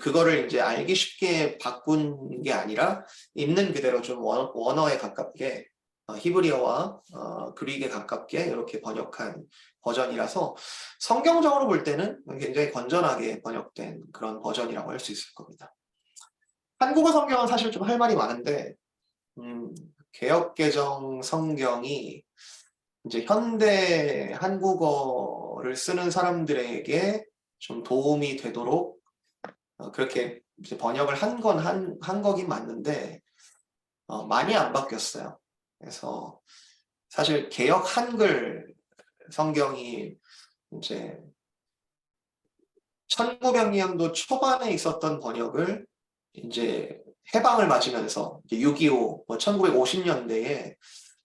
그거를 이제 알기 쉽게 바꾼 게 아니라 있는 그대로 좀 원어에 가깝게 히브리어와 그릭에 가깝게 이렇게 번역한 버전이라서 성경적으로 볼 때는 굉장히 건전하게 번역된 그런 버전이라고 할 수 있을 겁니다. 한국어 성경은 사실 좀 할 말이 많은데 개역개정 성경이 이제 현대 한국어를 쓰는 사람들에게 좀 도움이 되도록 그렇게 이제 번역을 한 거긴 맞는데 많이 안 바뀌었어요. 그래서 사실 개역 한글 성경이 이제 1900년도 초반에 있었던 번역을 이제 해방을 맞으면서 6.25, 1950년대에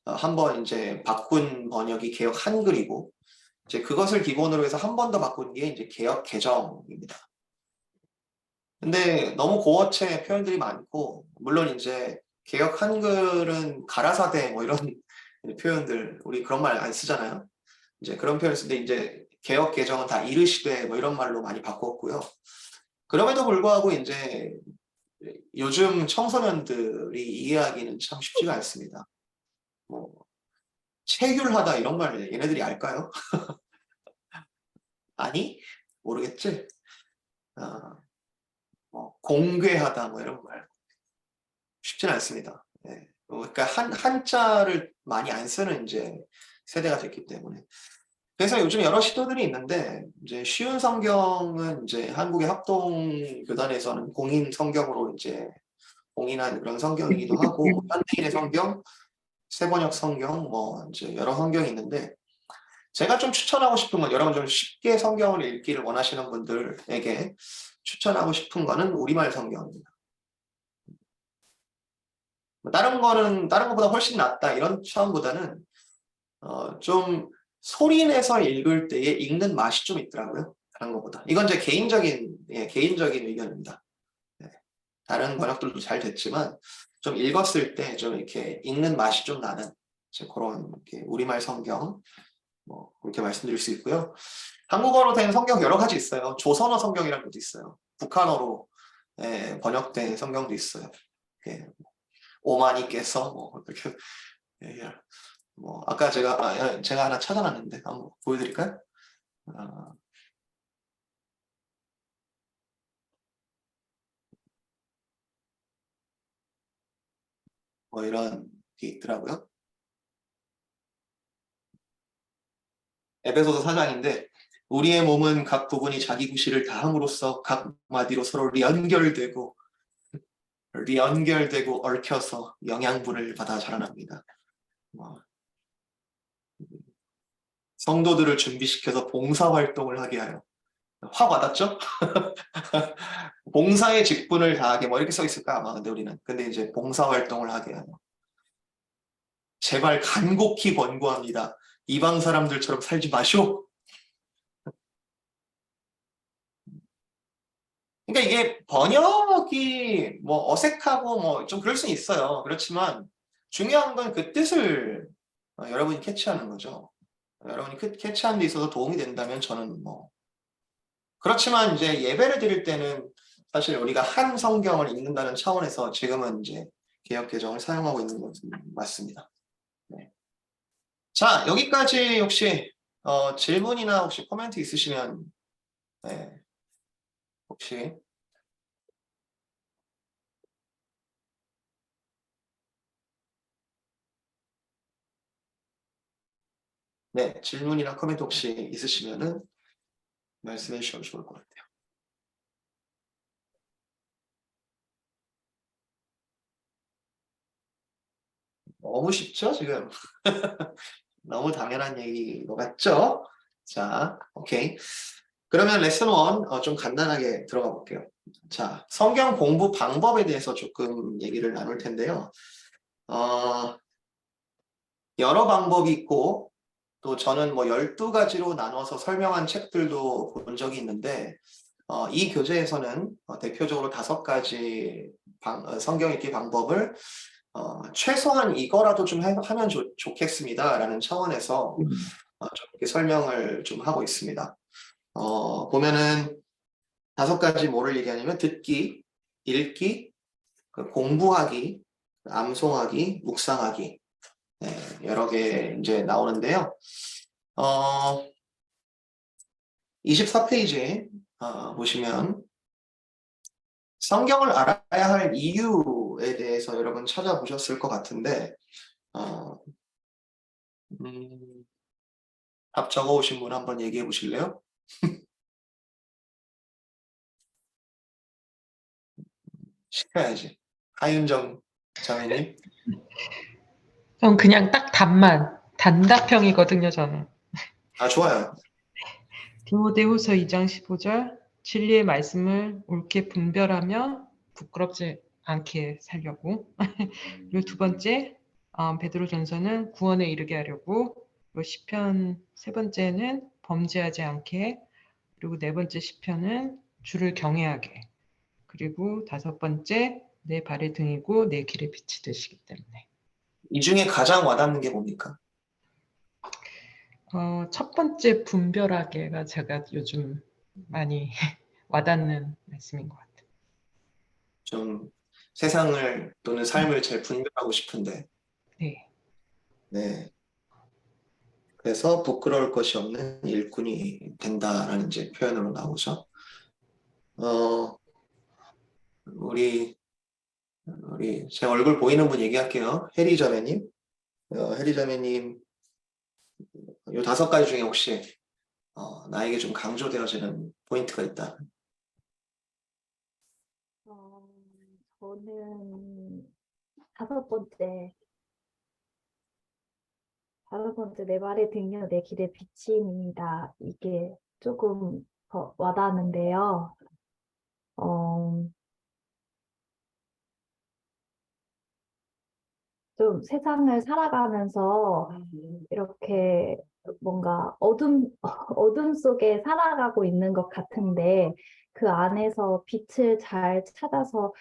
한번 이제 바꾼 번역이 개역 한글이고 이제 그것을 기본으로 해서 한 번 더 바꾼 게 이제 개역 개정입니다. 근데 너무 고어체 표현들이 많고 물론 이제 개역 한글은 가라사대 뭐 이런 표현들 우리 그런 말 안 쓰잖아요. 이제 그런 표현 쓰는데 이제 개역 개정은 다 이르시되 뭐 이런 말로 많이 바꿨고요. 그럼에도 불구하고 이제 요즘 청소년들이 이해하기는 참 쉽지가 않습니다. 뭐 체휼하다 이런 말 얘네들이 알까요? 아니? 모르겠지? 뭐 공괴하다 뭐 이런 말 쉽지는 않습니다. 네. 그러니까 한자를 많이 안 쓰는 이제 세대가 됐기 때문에 그래서 요즘 여러 시도들이 있는데 이제 쉬운 성경은 이제 한국의 합동교단에서는 공인 성경으로 이제 공인한 그런 성경이기도 하고 현대인의 성경, 세번역 성경 뭐 이제 여러 성경이 있는데 제가 좀 추천하고 싶은 건 여러분 좀 쉽게 성경을 읽기를 원하시는 분들에게 추천하고 싶은 거는 우리말 성경입니다. 다른 것보다 훨씬 낫다 이런 차원보다는 좀 소리내서 읽을 때에 읽는 맛이 좀 있더라고요. 다른 것보다. 이건 제 개인적인 의견입니다. 네. 다른 번역들도 잘 됐지만 좀 읽었을 때 좀 이렇게 읽는 맛이 좀 나는 이제 그런 이렇게 우리말 성경 뭐 그렇게 말씀드릴 수 있고요. 한국어로 된 성경 여러 가지 있어요. 조선어 성경이라는 것도 있어요. 북한어로 번역된 성경도 있어요. 예, 오마니께서 뭐 어떻게 뭐 아까 제가 하나 찾아놨는데 한번 보여드릴까요? 아, 뭐 이런 게 있더라고요. 에베소서 4장인데 우리의 몸은 각 부분이 자기 구실을 다함으로써 각 마디로 서로 연결되고 얽혀서 영양분을 받아 자라납니다. 성도들을 준비시켜서 봉사활동을 하게 하여. 확 와닿죠? 봉사의 직분을 다하게 뭐 이렇게 써 있을까 아마 근데 이제 봉사활동을 하게 하여. 제발 간곡히 권고합니다. 이방 사람들처럼 살지 마시오. 그러니까 이게 번역이 뭐 어색하고 뭐 좀 그럴 수는 있어요. 그렇지만 중요한 건 그 뜻을 여러분이 캐치하는 거죠. 여러분이 캐치하는 데 있어서 도움이 된다면 저는 뭐 그렇지만 이제 예배를 드릴 때는 사실 우리가 한 성경을 읽는다는 차원에서 지금은 이제 개역 개정을 사용하고 있는 것은 맞습니다. 네. 자, 여기까지 혹시 질문이나 혹시 코멘트 있으시면 네, 혹시 네, 질문이나 코멘트 혹시 있으시면은 말씀해 주셔도 좋을 것 같아요. 너무 쉽죠, 지금? 너무 당연한 얘기인 것 같죠? 자, 오케이. 그러면 레슨 1 좀 간단하게 들어가 볼게요. 자, 성경 공부 방법에 대해서 조금 얘기를 나눌 텐데요. 여러 방법이 있고 또 저는 뭐 12가지로 나눠서 설명한 책들도 본 적이 있는데 이 교재에서는 대표적으로 5가지 성경 읽기 방법을 최소한 이거라도 좀 하면 좋겠습니다 라는 차원에서 좀 이렇게 설명을 좀 하고 있습니다. 보면은 5가지 뭐를 얘기하냐면 듣기, 읽기, 공부하기, 암송하기, 묵상하기 네, 여러 개 이제 나오는데요. 24페이지 보시면 성경을 알아야 할 이유에 대해서 여러분 찾아보셨을 것 같은데 답 적어 오신 분 한번 얘기해 보실래요? 시켜야지. 하윤정 자매님. 전 그냥 딱 단답형이거든요, 저는. 좋아요. 디모데후서 2장 15절 진리의 말씀을 옳게 분별하며 부끄럽지 않게 살려고. 그리고 2번째 베드로전서는 구원에 이르게 하려고. 그리고 시편 3번째는 범죄하지 않게. 그리고 4번째 시편은 주를 경외하게. 그리고 5번째 내 발의 등이고 내 길의 빛이 되시기 때문에. 이 중에 가장 와닿는 게 뭡니까? 첫 번째 분별하게가 제가 요즘 많이 와닿는 말씀인 것 같아요. 좀 세상을 또는 삶을 잘 분별하고 싶은데 네. 네. 그래서 부끄러울 것이 없는 일꾼이 된다라는 이제 표현으로 나오죠. 우리 제 얼굴 보이는 분 얘기할게요. 해리 자매님. 해리 자매님 요 5가지 중에 혹시 나에게 좀 강조되어지는 포인트가 있다. 저는 다섯 번째 내 발의 등이요 내 길의 빛입니다. 이게 조금 더 와닿는데요. 좀 세상을 살아가면서 이렇게 뭔가 어둠 속에 살아가고 있는 것 같은데 그 안에서 빛을 잘 찾아서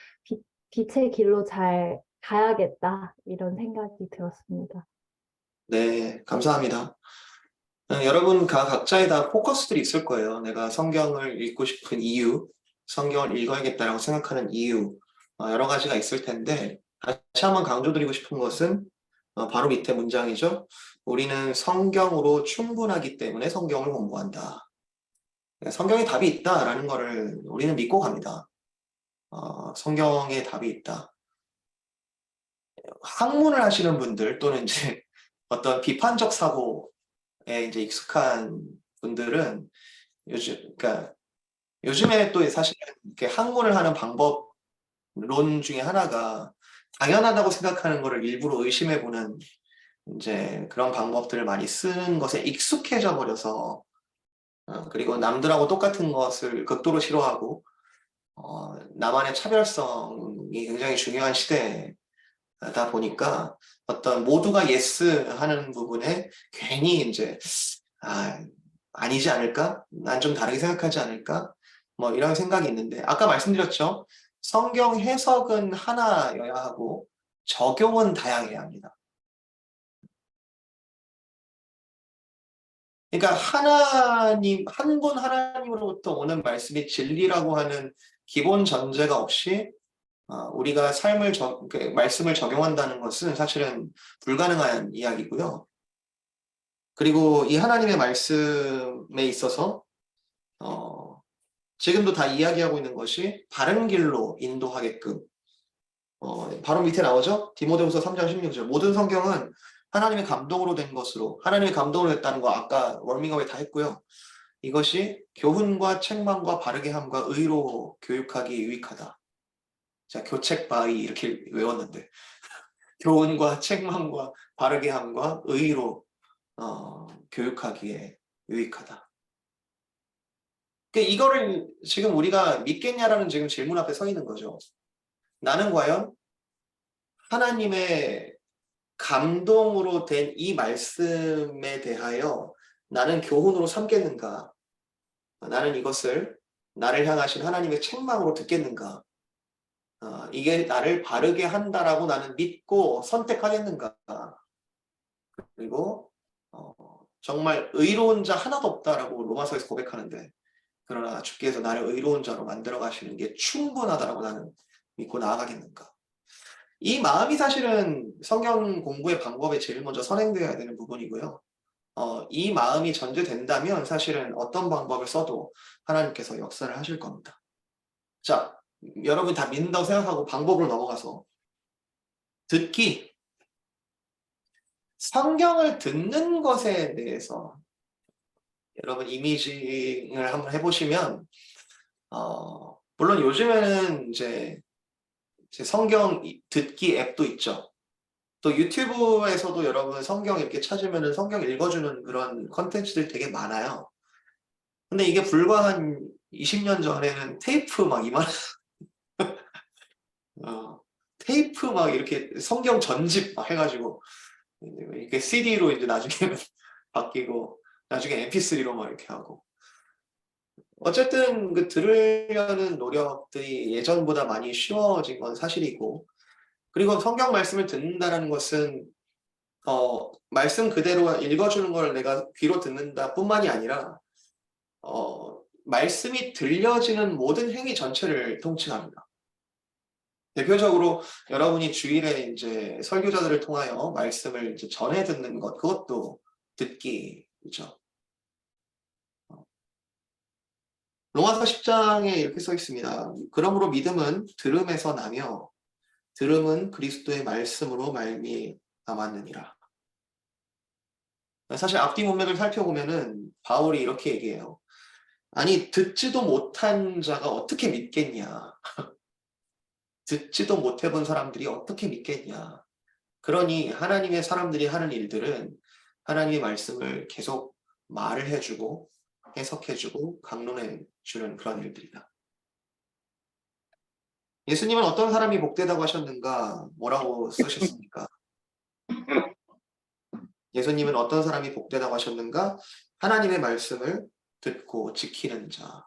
빛의 길로 잘 가야겠다 이런 생각이 들었습니다. 네, 감사합니다. 여러분 각자의 다 포커스들이 있을 거예요. 내가 성경을 읽고 싶은 이유, 성경을 읽어야겠다라고 생각하는 이유, 여러 가지가 있을 텐데 다시 한번 강조드리고 싶은 것은 바로 밑에 문장이죠. 우리는 성경으로 충분하기 때문에 성경을 공부한다. 성경에 답이 있다라는 거를 우리는 믿고 갑니다. 성경에 답이 있다. 학문을 하시는 분들 또는 이제 어떤 비판적 사고에 이제 익숙한 분들은 그러니까 요즘에 또 사실 이렇게 학문을 하는 방법론 중에 하나가 당연하다고 생각하는 거를 일부러 의심해보는 이제 그런 방법들을 많이 쓰는 것에 익숙해져 버려서 그리고 남들하고 똑같은 것을 극도로 싫어하고 나만의 차별성이 굉장히 중요한 시대다 보니까 어떤 모두가 예스 하는 부분에 괜히 이제 아니지 않을까? 난 좀 다르게 생각하지 않을까? 뭐 이런 생각이 있는데 아까 말씀드렸죠. 성경 해석은 하나여야 하고 적용은 다양해야 합니다. 그러니까 한 분 하나님으로부터 오는 말씀이 진리라고 하는 기본 전제가 없이 우리가 말씀을 적용한다는 것은 사실은 불가능한 이야기고요. 그리고 이 하나님의 말씀에 있어서 지금도 다 이야기하고 있는 것이 바른 길로 인도하게끔 바로 밑에 나오죠? 디모데후서 3장 16절 모든 성경은 하나님의 감동으로 된 것으로 하나님의 감동으로 됐다는 거 아까 워밍업에 다 했고요. 이것이 교훈과 책망과 바르게 함과 의로 교육하기 유익하다. 자, 교책바위 이렇게 외웠는데 교훈과 책망과 바르게 함과 의로 교육하기에 유익하다. 그러니까 이거를 지금 우리가 믿겠냐라는 지금 질문 앞에 서 있는 거죠. 나는 과연 하나님의 감동으로 된 이 말씀에 대하여 나는 교훈으로 삼겠는가? 나는 이것을 나를 향하신 하나님의 책망으로 듣겠는가? 이게 나를 바르게 한다라고 나는 믿고 선택하겠는가? 그리고 정말 의로운 자 하나도 없다라고 로마서에서 고백하는데 그러나 주께서 나를 의로운 자로 만들어 가시는 게 충분하다라고 나는 믿고 나아가겠는가? 이 마음이 사실은 성경 공부의 방법에 제일 먼저 선행되어야 되는 부분이고요. 이 마음이 전제된다면 사실은 어떤 방법을 써도 하나님께서 역사를 하실 겁니다. 자, 여러분 다 믿는다고 생각하고 방법으로 넘어가서 듣기. 성경을 듣는 것에 대해서 여러분 이미징을 한번 해보시면 물론 요즘에는 이제 성경 듣기 앱도 있죠. 또 유튜브에서도 여러분 성경 이렇게 찾으면은 성경 읽어주는 그런 컨텐츠들 되게 많아요. 근데 이게 불과 한 20년 전에는 테이프 막 테이프 막 이렇게 성경 전집 막 해가지고 이게 CD로 이제 나중에는 바뀌고 나중에 MP3로 막 이렇게 하고 어쨌든 그 들으려는 노력들이 예전보다 많이 쉬워진 건 사실이고 그리고 성경 말씀을 듣는다는 것은 말씀 그대로 읽어주는 걸 내가 귀로 듣는다 뿐만이 아니라 말씀이 들려지는 모든 행위 전체를 통칭합니다. 대표적으로 여러분이 주일에 이제 설교자들을 통하여 말씀을 이제 전해 듣는 것, 그것도 듣기죠. 로마서 10장에 이렇게 써 있습니다. 그러므로 믿음은 들음에서 나며 들음은 그리스도의 말씀으로 말미암았느니라. 사실 앞뒤 문맥을 살펴보면은 바울이 이렇게 얘기해요. 아니 듣지도 못한 자가 어떻게 믿겠냐. 듣지도 못해본 사람들이 어떻게 믿겠냐. 그러니 하나님의 사람들이 하는 일들은 하나님의 말씀을 계속 말을 해주고 해석해주고 강론해주는 그런 일들이다. 예수님은 어떤 사람이 복되다고 하셨는가? 뭐라고 쓰셨습니까? 예수님은 어떤 사람이 복되다고 하셨는가? 하나님의 말씀을 듣고 지키는 자.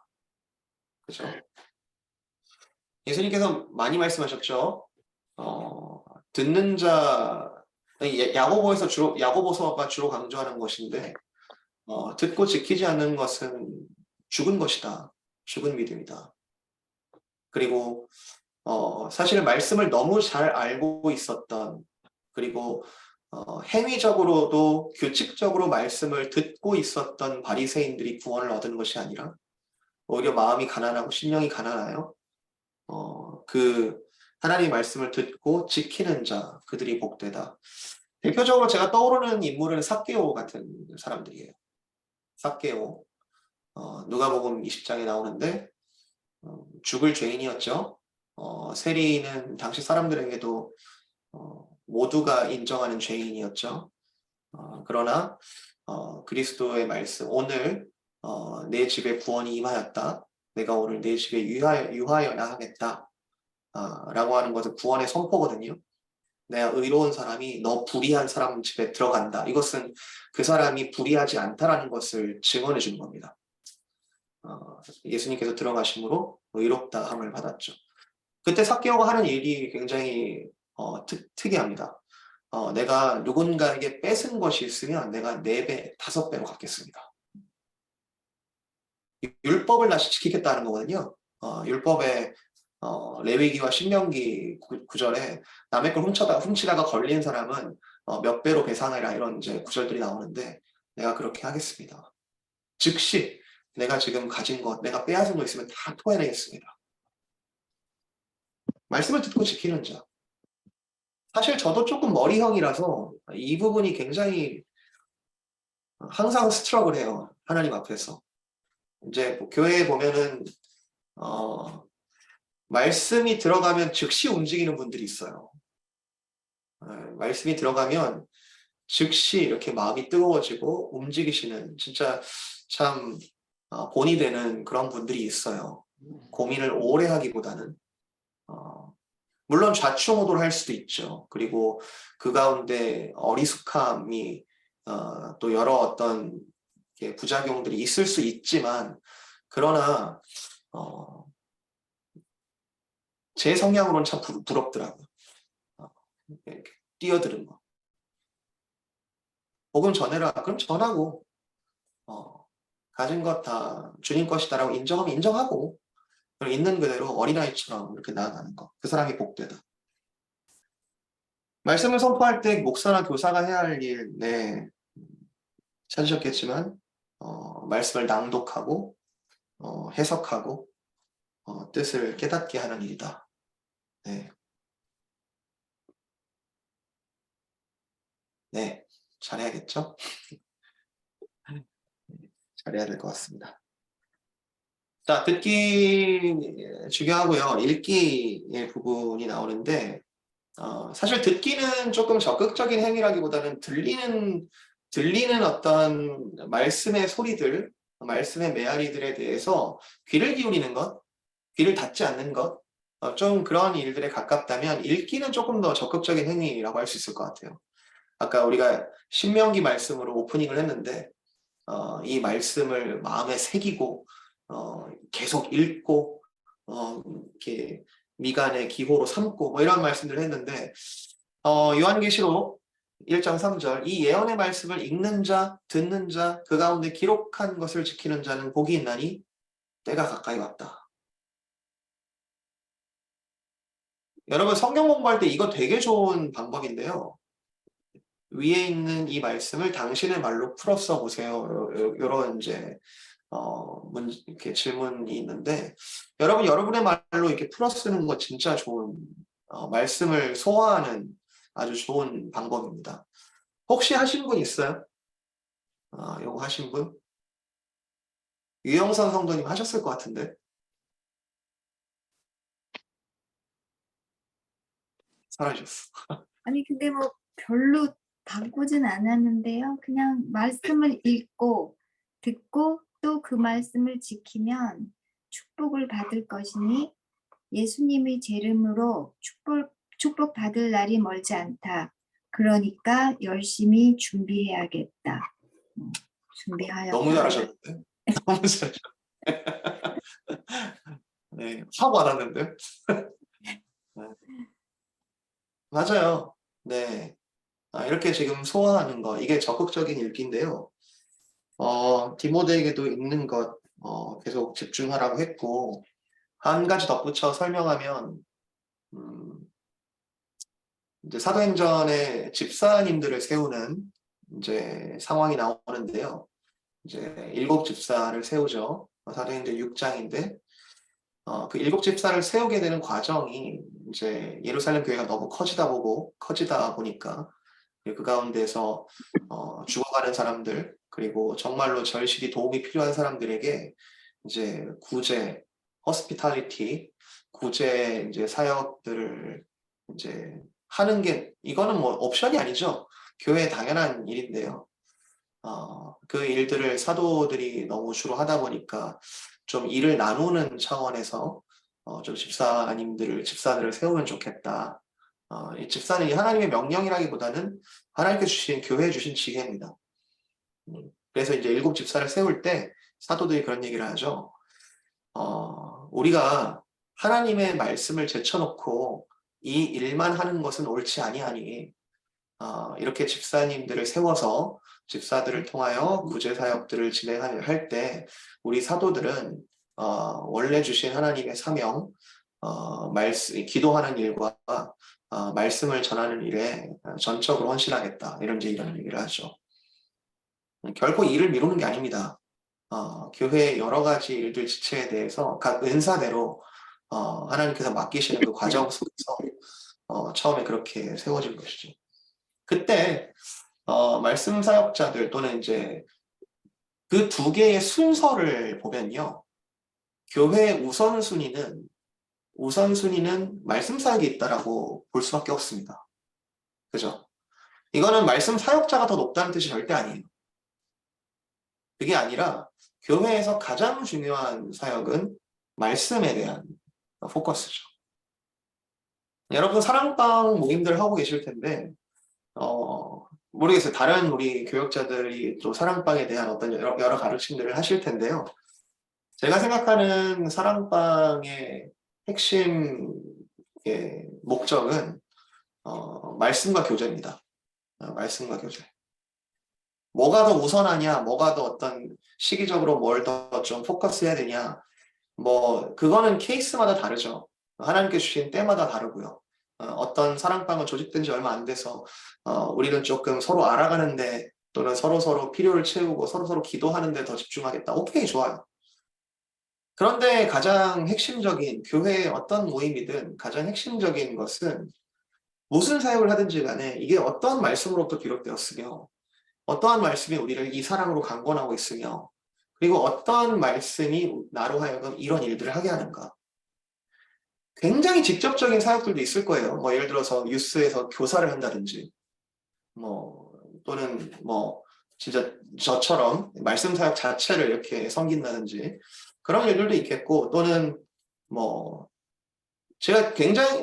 그죠? 예수님께서 많이 말씀하셨죠. 듣는 자, 야고보서가 주로 강조하는 것인데, 듣고 지키지 않는 것은 죽은 것이다. 죽은 믿음이다. 그리고 사실 말씀을 너무 잘 알고 있었던, 그리고 행위적으로도 규칙적으로 말씀을 듣고 있었던 바리새인들이 구원을 얻은 것이 아니라 오히려 마음이 가난하고 심령이 가난하여 그 하나님의 말씀을 듣고 지키는 자, 그들이 복되다. 대표적으로 제가 떠오르는 인물은 삭개오 같은 사람들이에요. 삭개오. 누가복음 20장에 나오는데 죽을 죄인이었죠. 세리는 당시 사람들에게도 모두가 인정하는 죄인이었죠. 그러나 그리스도의 말씀, 오늘 내 집에 구원이 임하였다. 내가 오늘 내 집에 유하여 나가겠다. 라고 하는 것은 구원의 선포거든요. 내가 의로운 사람이 너 불의한 사람 집에 들어간다. 이것은 그 사람이 불의하지 않다라는 것을 증언해 주는 겁니다. 예수님께서 들어가심으로 의롭다함을 받았죠. 그때 삭개오가 하는 일이 굉장히 특이합니다. 내가 누군가에게 뺏은 것이 있으면 내가 4배, 5배로 갚겠습니다. 율법을 다시 지키겠다는 거거든요. 율법에 레위기와 신명기 구절에 남의 걸 훔치다가 걸린 사람은 몇 배로 배상해라 이런 이제 구절들이 나오는데 내가 그렇게 하겠습니다. 즉시 내가 지금 가진 것, 내가 빼앗은 거 있으면 다 토해내겠습니다. 말씀을 듣고 지키는 자. 사실 저도 조금 머리형이라서 이 부분이 굉장히 항상 스트러글해요. 하나님 앞에서. 이제 뭐 교회에 보면은 말씀이 들어가면 즉시 움직이는 분들이 있어요. 말씀이 들어가면 즉시 이렇게 마음이 뜨거워지고 움직이시는 진짜 참 본이 되는 그런 분들이 있어요. 고민을 오래 하기보다는 물론 좌충우돌 할 수도 있죠. 그리고 그 가운데 어리숙함이 또 여러 어떤 부작용들이 있을 수 있지만 그러나 제 성향으로는 참 부럽더라고요. 이렇게 뛰어드는 거. 복음 전해라. 그럼 전하고 가진 것 다 주님 것이다라고 인정하면 인정하고 있는 그대로 어린아이처럼 이렇게 나아가는 거. 그 사람이 복되다. 말씀을 선포할 때 목사나 교사가 해야 할 일, 네, 찾으셨겠지만 말씀을 낭독하고 해석하고 뜻을 깨닫게 하는 일이다. 네. 네, 잘해야겠죠? 잘해야 될 것 같습니다. 자, 듣기 중요하고요. 읽기의 부분이 나오는데 사실 듣기는 조금 적극적인 행위라기보다는 들리는 어떤 말씀의 소리들, 말씀의 메아리들에 대해서 귀를 기울이는 것, 귀를 닫지 않는 것, 좀 그런 일들에 가깝다면 읽기는 조금 더 적극적인 행위라고 할 수 있을 것 같아요. 아까 우리가 신명기 말씀으로 오프닝을 했는데 이 말씀을 마음에 새기고 계속 읽고 이렇게 미간의 기호로 삼고 뭐 이런 말씀들을 했는데 요한계시록 1장 3절 이 예언의 말씀을 읽는 자, 듣는 자, 그 가운데 기록한 것을 지키는 자는 복이 있나니 때가 가까이 왔다. 여러분 성경 공부할 때 이거 되게 좋은 방법인데요. 위에 있는 이 말씀을 당신의 말로 풀어 써 보세요. 이런 이제 이렇게 질문이 있는데 여러분의 말로 이렇게 풀어 쓰는 거 진짜 좋은 말씀을 소화하는 아주 좋은 방법입니다. 혹시 하신 분 있어요? 요거 하신 분? 유영선 성도님 하셨을 것 같은데 사라졌어. 아니, 근데 뭐 별로 바꾸진 않았는데요. 그냥 말씀을 읽고 듣고 또 그 말씀을 지키면 축복을 받을 것이니 예수님의 제 이름으로 축복 받을 날이 멀지 않다. 그러니까 열심히 준비해야겠다. 준비하여. 너무 잘하셨는데? 너무 잘하셨. 네, 확 와닿는데요? 네. 맞아요. 네. 이렇게 지금 소화하는 거, 이게 적극적인 읽기인데요. 디모데에게도 읽는 것, 계속 집중하라고 했고, 한 가지 덧붙여 설명하면, 이제 사도행전에 집사님들을 세우는 이제 상황이 나오는데요. 이제 7 집사를 세우죠. 사도행전 6장인데, 그 7 집사를 세우게 되는 과정이 이제 예루살렘 교회가 너무 커지다 보니까 그 가운데서 죽어가는 사람들, 그리고 정말로 절실히 도움이 필요한 사람들에게 이제 구제, 호스피탈리티, 구제 이제 사역들을 이제 하는 게, 이거는 뭐 옵션이 아니죠. 교회의 당연한 일인데요. 그 일들을 사도들이 너무 주로 하다 보니까 좀 일을 나누는 차원에서 좀 집사들을 세우면 좋겠다. 이 집사는 하나님의 명령이라기보다는 하나님께 주신, 교회에 주신 지혜입니다. 그래서 이제 7 집사를 세울 때 사도들이 그런 얘기를 하죠. 우리가 하나님의 말씀을 제쳐놓고 이 일만 하는 것은 옳지 아니하니, 이렇게 집사님들을 세워서 집사들을 통하여 구제 사역들을 진행할 때 우리 사도들은 원래 주신 하나님의 사명, 기도하는 일과 말씀을 전하는 일에 전적으로 헌신하겠다, 이런 얘기를 하죠. 결코 일을 미루는 게 아닙니다. 교회의 여러 가지 일들 지체에 대해서 각 은사대로 하나님께서 맡기시는 그 과정 속에서 처음에 그렇게 세워진 것이죠. 그때 말씀 사역자들 또는 이제 그 2개의 순서를 보면요, 교회의 우선순위는 말씀 사역이 있다라고 볼 수밖에 없습니다. 그죠? 이거는 말씀 사역자가 더 높다는 뜻이 절대 아니에요. 그게 아니라 교회에서 가장 중요한 사역은 말씀에 대한 포커스죠. 여러분 사랑방 모임들 하고 계실 텐데 모르겠어요. 다른 우리 교역자들이 또 사랑방에 대한 어떤 여러 가르침들을 하실 텐데요. 제가 생각하는 사랑방의 핵심 목적은 말씀과 교제입니다. 말씀과 교제. 뭐가 더 우선하냐, 뭐가 더 어떤 시기적으로 뭘 더 좀 포커스해야 되냐, 뭐 그거는 케이스마다 다르죠. 하나님께 주신 때마다 다르고요. 어떤 사랑방은 조직된 지 얼마 안 돼서 우리는 조금 서로 알아가는데 또는 서로 필요를 채우고 서로 기도하는데 더 집중하겠다. 오케이, 좋아요. 그런데 가장 핵심적인, 교회의 어떤 모임이든 가장 핵심적인 것은 무슨 사역을 하든지 간에 이게 어떠한 말씀으로부터 비롯되었으며 어떠한 말씀이 우리를 이 사랑으로 강권하고 있으며 그리고 어떠한 말씀이 나로 하여금 이런 일들을 하게 하는가. 굉장히 직접적인 사역들도 있을 거예요. 뭐 예를 들어서 유스에서 교사를 한다든지 또는 진짜 저처럼 말씀 사역 자체를 이렇게 섬긴다든지 그런 일들도 있겠고, 또는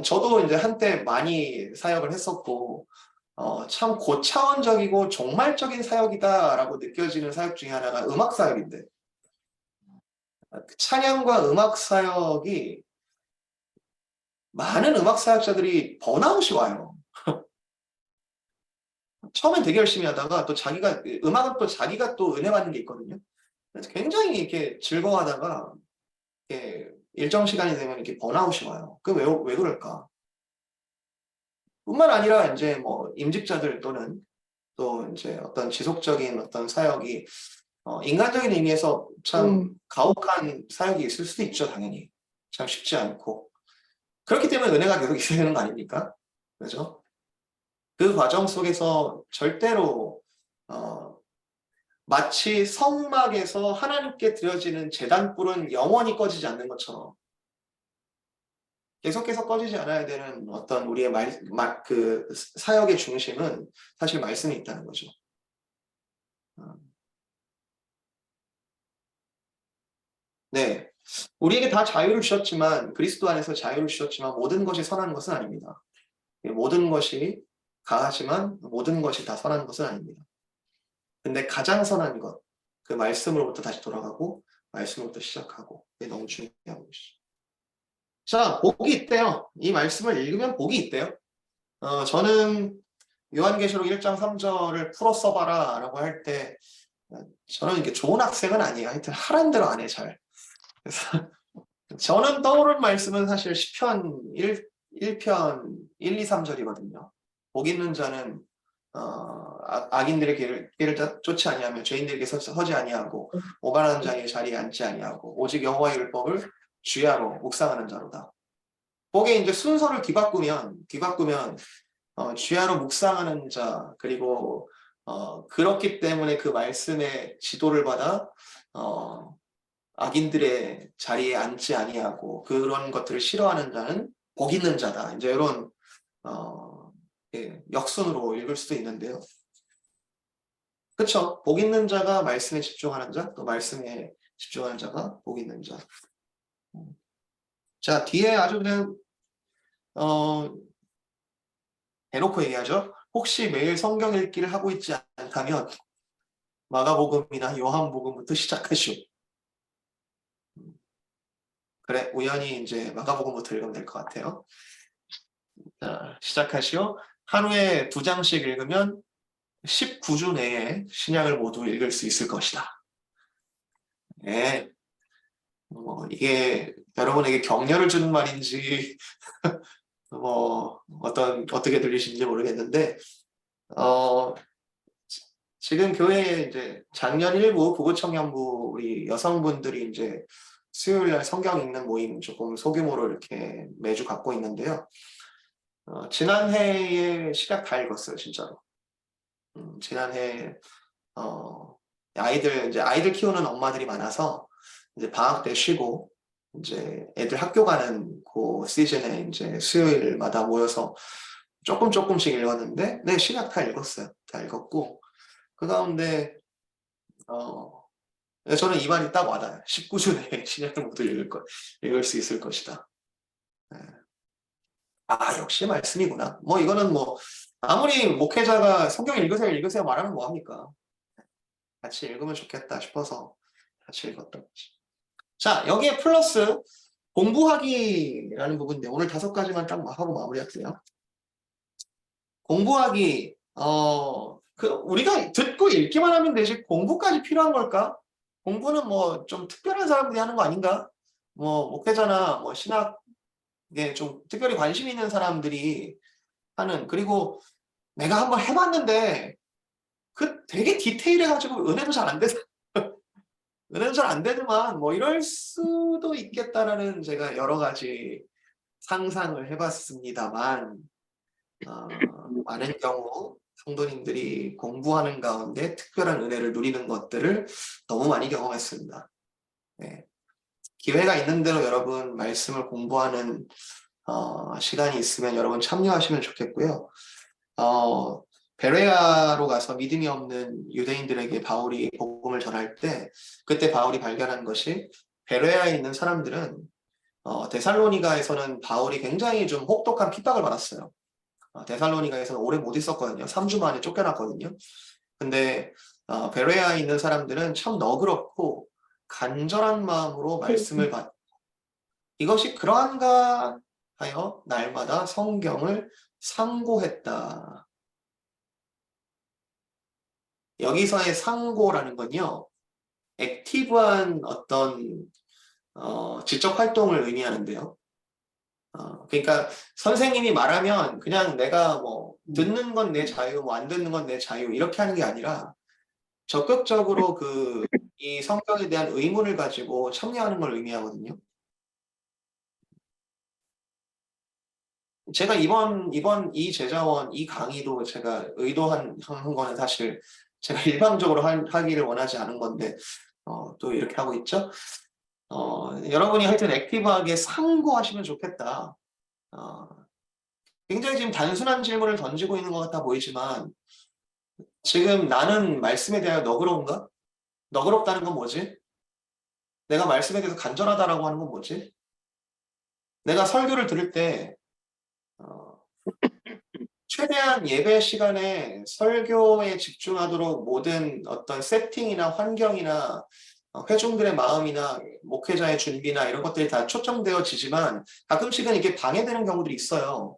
저도 이제 한때 많이 사역을 했었고 참 고차원적이고 종말적인 사역이다라고 느껴지는 사역 중에 하나가 음악 사역인데, 찬양과 음악 사역이 많은 음악 사역자들이 번아웃이 와요. 처음엔 되게 열심히 하다가 또 음악은 또 자기가 또 은혜 받는 게 있거든요. 그래서 굉장히 이렇게 즐거워하다가 이렇게 일정 시간이 되면 이렇게 번아웃이 와요. 왜 그럴까? 뿐만 아니라 이제 임직자들 또는 또 이제 어떤 지속적인 어떤 사역이 인간적인 의미에서 참 가혹한 사역이 있을 수도 있죠, 당연히. 참 쉽지 않고. 그렇기 때문에 은혜가 계속 있어야 되는 거 아닙니까? 그죠? 그 과정 속에서 절대로 마치 성막에서 하나님께 드려지는 제단불은 영원히 꺼지지 않는 것처럼 계속해서 꺼지지 않아야 되는 어떤 우리의 그 사역의 중심은 사실 말씀이 있다는 거죠. 네, 우리에게 다 자유를 주셨지만, 그리스도 안에서 자유를 주셨지만 모든 것이 선한 것은 아닙니다. 모든 것이 가하지만 모든 것이 다 선한 것은 아닙니다. 근데 가장 선한 것, 그 말씀으로부터 다시 돌아가고 말씀으로부터 시작하고, 그게 너무 중요한 것이죠. 자, 복이 있대요. 이 말씀을 읽으면 복이 있대요. 저는 요한계시록 1장 3절을 풀어 써봐라 라고 할 때, 저는 이게 좋은 학생은 아니에요. 하여튼 하란 대로 안 해, 잘. 그래서 저는 떠오른 말씀은 사실 시편 1편 1, 2, 3절이거든요. 복 있는 자는 악인들의 길을 쫓지 아니하며 죄인들에게 서지 아니하고 오만하는 자의 자리에 앉지 아니하고 오직 여호와의 율법을 주야로 묵상하는 자로다. 복에 이제 순서를 뒤바꾸면 주야로 묵상하는 자, 그리고 그렇기 때문에 그 말씀의 지도를 받아 악인들의 자리에 앉지 아니하고 그런 것들을 싫어하는 자는 복 있는 자다. 이제 이런 역순으로 읽을 수도 있는데요. 그렇죠? 복 있는 자가 말씀에 집중하는 자, 또 말씀에 집중하는 자가 복 있는 자. 자, 뒤에 아주 그냥 대놓고 얘기하죠. 혹시 매일 성경 읽기를 하고 있지 않다면 마가복음이나 요한복음부터 시작하시오. 그래, 우연히 이제 마가복음부터 읽으면 될 것 같아요. 자, 시작하시오. 하루에 2장씩 읽으면 19주 내에 신약을 모두 읽을 수 있을 것이다. 네. 이게 여러분에게 격려를 주는 말인지 어떻게 들리시는지 모르겠는데 지금 교회에 이제 작년 1부 부부청년부 우리 여성분들이 이제 수요일날 성경 읽는 모임 조금 소규모로 이렇게 매주 갖고 있는데요. 지난해에 시작 다 읽었어요, 진짜로. 지난해 아이들 키우는 엄마들이 많아서 이제 방학 때 쉬고 이제 애들 학교 가는 그 시즌에 이제 수요일마다 모여서 조금씩 읽었는데, 네, 시작 다 읽었어요. 다 읽었고 그 가운데 저는 이 말이 딱 와닿아요. 19주 내에 신약을 모두 읽을 수 있을 것이다. 네. 역시 말씀이구나. 이거는 아무리 목회자가 성경 읽으세요 말하면 뭐합니까? 같이 읽으면 좋겠다 싶어서 같이 읽었던 거지. 자, 여기에 플러스 공부하기라는 부분인데 오늘 5가지만 딱 하고 마무리할게요. 공부하기, 우리가 듣고 읽기만 하면 되지 공부까지 필요한 걸까? 공부는 좀 특별한 사람들이 하는 거 아닌가? 목회자나 신학에 좀 특별히 관심 있는 사람들이 하는, 그리고 내가 한번 해봤는데 되게 디테일해가지고 은혜도 잘 안 되더만 이럴 수도 있겠다라는 제가 여러 가지 상상을 해봤습니다만 많은 경우 성도님들이 공부하는 가운데 특별한 은혜를 누리는 것들을 너무 많이 경험했습니다. 네. 기회가 있는 대로 여러분 말씀을 공부하는 시간이 있으면 여러분 참여하시면 좋겠고요. 베레아로 가서 믿음이 없는 유대인들에게 바울이 복음을 전할 때 그때 바울이 발견한 것이 베레아에 있는 사람들은 데살로니가에서는 바울이 굉장히 좀 혹독한 핍박을 받았어요. 데살로니가에서는 오래 못 있었거든요. 3주 만에 쫓겨났거든요. 근데 베레아에 있는 사람들은 참 너그럽고 간절한 마음으로 말씀을 받고 이것이 그러한가 하여 날마다 성경을 상고했다. 여기서의 상고라는 건요, 액티브한 어떤 지적 활동을 의미하는데요. 그러니까 선생님이 말하면 그냥 내가 듣는 건 내 자유, 안 듣는 건 내 자유 이렇게 하는 게 아니라 적극적으로 이 성경에 대한 의문을 가지고 참여하는 걸 의미하거든요. 제가 이번 이 제자원 이 강의도 제가 의도한 거는 사실 제가 일방적으로 하기를 원하지 않은 건데 또 이렇게 하고 있죠. 여러분이 하여튼 액티브하게 상고하시면 좋겠다. 굉장히 지금 단순한 질문을 던지고 있는 것 같아 보이지만 지금 나는 말씀에 대하여 너그러운가? 너그럽다는 건 뭐지? 내가 말씀에 대해서 간절하다라고 하는 건 뭐지? 내가 설교를 들을 때 최대한 예배 시간에 설교에 집중하도록 모든 어떤 세팅이나 환경이나 회중들의 마음이나 목회자의 준비나 이런 것들이 다 초점되어지지만 가끔씩은 이게 방해되는 경우들이 있어요.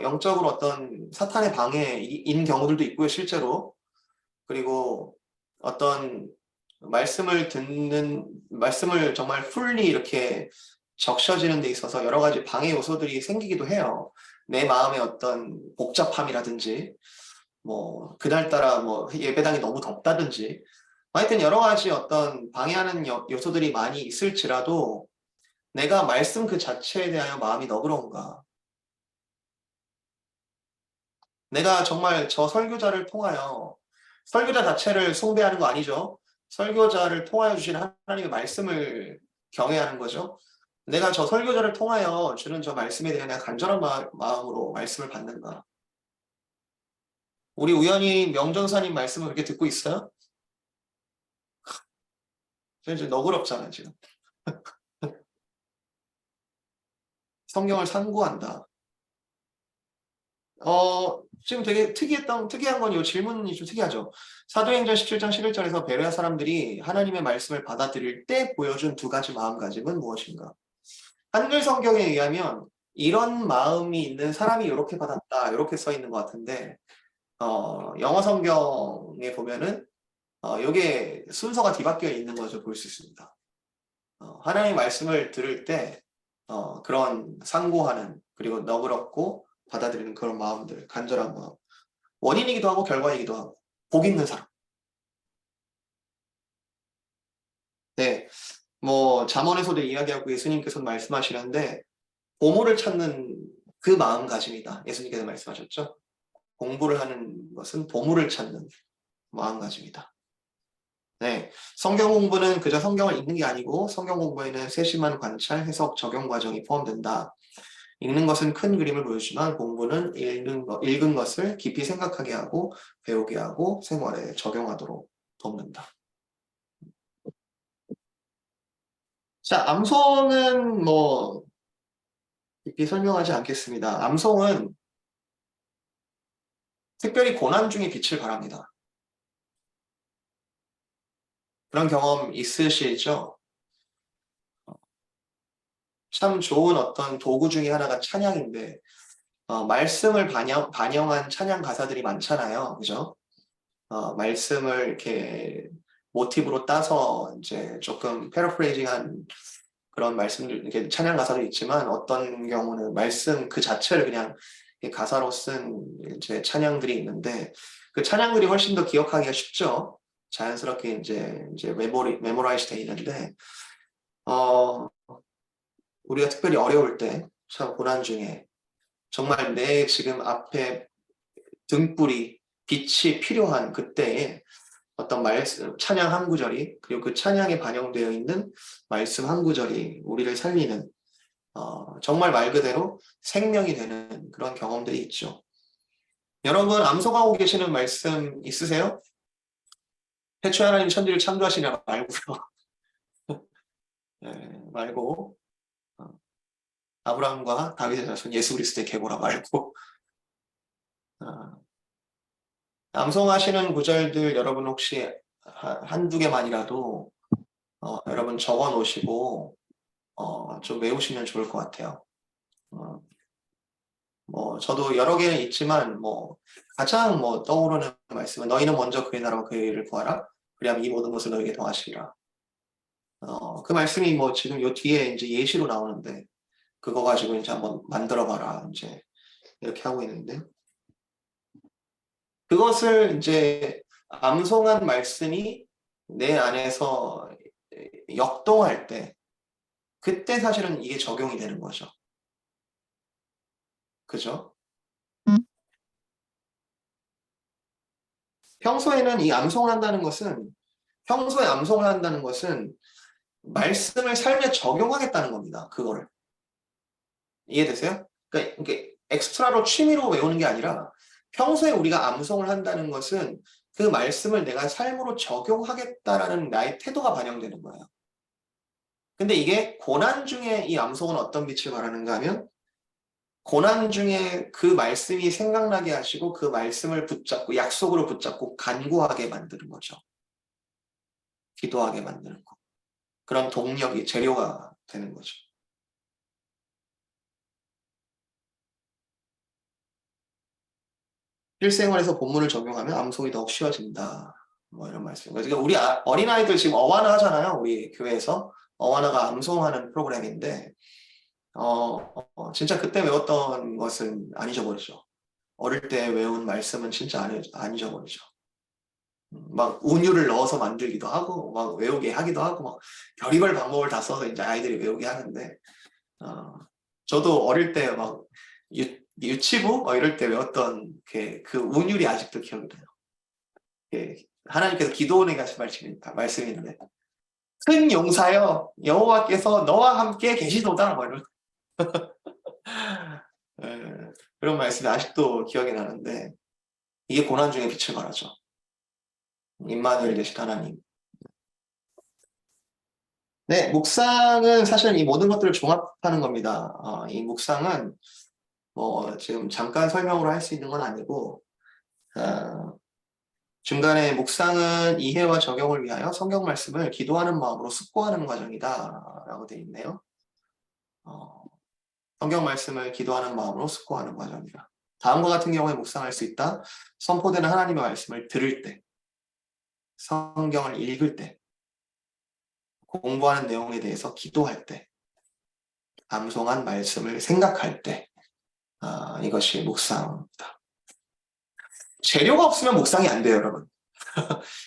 영적으로 어떤 사탄의 방해인 경우들도 있고요, 실제로. 그리고 어떤 말씀을 정말 풀리 이렇게 적셔지는 데 있어서 여러 가지 방해 요소들이 생기기도 해요. 내 마음의 어떤 복잡함이라든지, 뭐, 그날따라 뭐, 예배당이 너무 덥다든지, 하여튼 여러 가지 어떤 방해하는 요소들이 많이 있을지라도 내가 말씀 그 자체에 대하여 마음이 너그러운가? 내가 정말 저 설교자를 통하여 설교자 자체를 숭배하는 거 아니죠? 설교자를 통하여 주신 하나님의 말씀을 경외하는 거죠. 내가 저 설교자를 통하여 주는 저 말씀에 대해 내가 간절한 마음으로 말씀을 받는가? 우리 우연히 명전사님 말씀을 그렇게 듣고 있어요? 저 이제 너그럽잖아요, 지금. 성경을 상고한다. 지금 되게 특이한 건 이 질문이 좀 특이하죠. 사도행전 17장 11절에서 베레아 사람들이 하나님의 말씀을 받아들일 때 보여준 두 가지 마음가짐은 무엇인가? 한글 성경에 의하면 이런 마음이 있는 사람이 이렇게 받았다, 이렇게 써 있는 것 같은데, 영어 성경에 보면은, 이게 순서가 뒤바뀌어 있는 것을 볼 수 있습니다. 하나님의 말씀을 들을 때, 그런 상고하는, 그리고 너그럽고 받아들이는 그런 마음들, 간절한 마음. 원인이기도 하고 결과이기도 하고, 복 있는 사람. 네. 뭐, 잠언에서도 이야기하고 예수님께서 말씀하시는데, 보물을 찾는 그 마음가짐이다. 예수님께서 말씀하셨죠. 공부를 하는 것은 보물을 찾는 마음가짐이다. 네, 성경 공부는 그저 성경을 읽는 게 아니고 성경 공부에는 세심한 관찰, 해석, 적용 과정이 포함된다. 읽는 것은 큰 그림을 보여주지만 공부는 읽은 것을 깊이 생각하게 하고 배우게 하고 생활에 적용하도록 돕는다. 자, 암송은 뭐 깊이 설명하지 않겠습니다. 암송은 특별히 고난 중에 빛을 발합니다. 그런 경험 있으시죠? 참 좋은 어떤 도구 중에 하나가 찬양인데, 말씀을 반영한 찬양 가사들이 많잖아요. 그죠? 말씀을 이렇게 모티브로 따서 이제 조금 패러프레이징한 그런 말씀들, 이렇게 찬양 가사도 있지만 어떤 경우는 말씀 그 자체를 그냥 가사로 쓴 이제 찬양들이 있는데 그 찬양들이 훨씬 더 기억하기가 쉽죠. 자연스럽게 이제 메모라이즈 돼 있는데, 우리가 특별히 어려울 때, 참 고난 중에 정말 내 지금 앞에 등불이 빛이 필요한 그때에 어떤 말씀, 찬양 한 구절이 그리고 그 찬양에 반영되어 있는 말씀 한 구절이 우리를 살리는 정말 말 그대로 생명이 되는 그런 경험들이 있죠. 여러분 암송하고 계시는 말씀 있으세요? 태초에 하나님 천지를 창조하시냐 말고요. 네, 말고 아브라함과 다윗의 자손 예수 그리스도의 계보라 말고 암송하시는 구절들 여러분 혹시 한두 개만이라도 여러분 적어 놓으시고 좀 외우시면 좋을 것 같아요. 뭐 저도 여러 개는 있지만 뭐 가장 뭐 떠오르는 말씀은 너희는 먼저 그의 나라와 그의 의를 구하라 그리하면 이 모든 것을 너에게 더하시리라. 그 말씀이 뭐 지금 요 뒤에 이제 예시로 나오는데 그거 가지고 이제 한번 만들어 봐라 이제 이렇게 하고 있는데 그것을 이제 암송한 말씀이 내 안에서 역동할 때 그때 사실은 이게 적용이 되는 거죠. 그죠? 평소에는 이 암송을 한다는 것은 평소에 암송을 한다는 것은 말씀을 삶에 적용하겠다는 겁니다. 그거를. 이해되세요? 그러니까 엑스트라로 취미로 외우는 게 아니라 평소에 우리가 암송을 한다는 것은 그 말씀을 내가 삶으로 적용하겠다라는 나의 태도가 반영되는 거예요. 근데 이게 고난 중에 이 암송은 어떤 빛을 발하는가 하면 고난 중에 그 말씀이 생각나게 하시고 그 말씀을 붙잡고 약속으로 붙잡고 간구하게 만드는 거죠. 기도하게 만드는 거. 그런 동력이 재료가 되는 거죠. 실생활에서 본문을 적용하면 암송이 더욱 쉬워진다. 뭐 이런 말씀. 그러니까 우리 어린아이들 지금 어와나 하잖아요. 우리 교회에서 어와나가 암송하는 프로그램인데 진짜 그때 외웠던 것은 안 잊어버리죠. 어릴 때 외운 말씀은 진짜 안 잊어버리죠. 막 운율을 넣어서 만들기도 하고 막 외우게 하기도 하고 막 별의별 방법을 다 써서 이제 아이들이 외우게 하는데 저도 어릴 때 막 유치부 이럴 때 외웠던 그 운율이 아직도 기억이 나요. 하나님께서 기도원에게 하신 말씀인데 큰 용사여 여호와께서 너와 함께 계시도다 뭐 이런 그런 말씀이 아직도 기억이 나는데 이게 고난 중에 빛을 발하죠. 임마누엘 되신 하나님. 네, 묵상은 사실 이 모든 것들을 종합하는 겁니다. 이 묵상은 뭐 지금 잠깐 설명으로 할 수 있는 건 아니고 중간에 묵상은 이해와 적용을 위하여 성경 말씀을 기도하는 마음으로 숙고하는 과정이다 라고 되어 있네요. 성경 말씀을 기도하는 마음으로 숙고하는 과정이다. 다음과 같은 경우에 묵상할 수 있다. 선포되는 하나님의 말씀을 들을 때, 성경을 읽을 때, 공부하는 내용에 대해서 기도할 때, 암송한 말씀을 생각할 때, 이것이 묵상입니다. 재료가 없으면 묵상이 안 돼요, 여러분.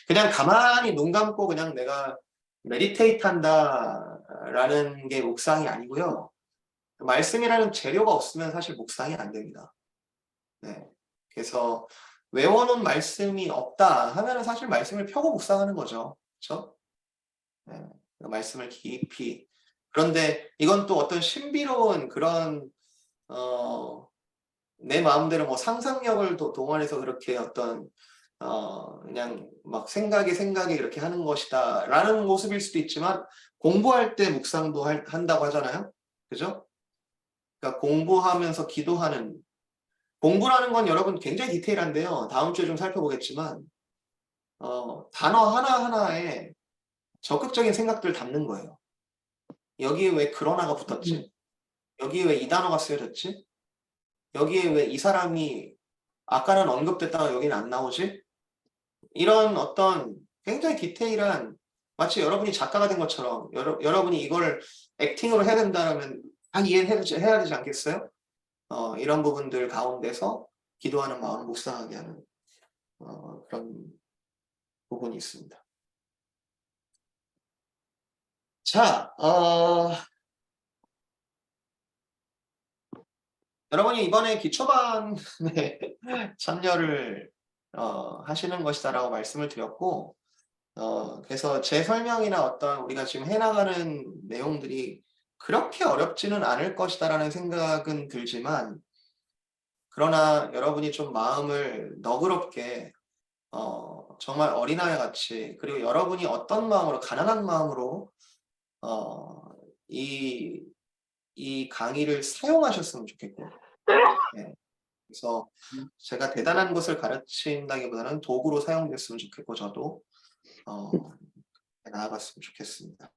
그냥 가만히 눈 감고 그냥 내가 메디테이트 한다라는 게 묵상이 아니고요. 말씀이라는 재료가 없으면 사실 묵상이 안 됩니다. 네. 그래서 외워놓은 말씀이 없다 하면 사실 말씀을 펴고 묵상하는 거죠. 그렇죠? 네. 말씀을 깊이. 그런데 이건 또 어떤 신비로운 그런 내 마음대로 뭐 상상력을 동원해서 그렇게 어떤 그냥 막 생각에 이렇게 하는 것이다 라는 모습일 수도 있지만 공부할 때 묵상도 한다고 하잖아요. 그죠? 그러니까 공부하면서 기도하는 공부라는 건 여러분 굉장히 디테일한데요. 다음 주에 좀 살펴보겠지만 단어 하나하나에 적극적인 생각들을 담는 거예요. 여기에 왜 그러나가 붙었지? 여기에 왜 이 단어가 쓰여졌지? 여기에 왜 이 사람이 아까는 언급됐다가 여기는 안 나오지? 이런 어떤 굉장히 디테일한 마치 여러분이 작가가 된 것처럼 여러분이 이걸 액팅으로 해야 된다면 다 이해해야 되지 않겠어요? 이런 부분들 가운데서 기도하는 마음을 묵상하게 하는 그런 부분이 있습니다. 자, 여러분이 이번에 기초반에 참여를 하시는 것이다라고 말씀을 드렸고 그래서 제 설명이나 어떤 우리가 지금 해나가는 내용들이 그렇게 어렵지는 않을 것이다라는 생각은 들지만 그러나 여러분이 좀 마음을 너그럽게 정말 어린아이 같이 그리고 여러분이 어떤 마음으로 가난한 마음으로 이 강의를 사용하셨으면 좋겠고 네. 그래서 제가 대단한 것을 가르친다기보다는 도구로 사용됐으면 좋겠고 저도 나아갔으면 좋겠습니다.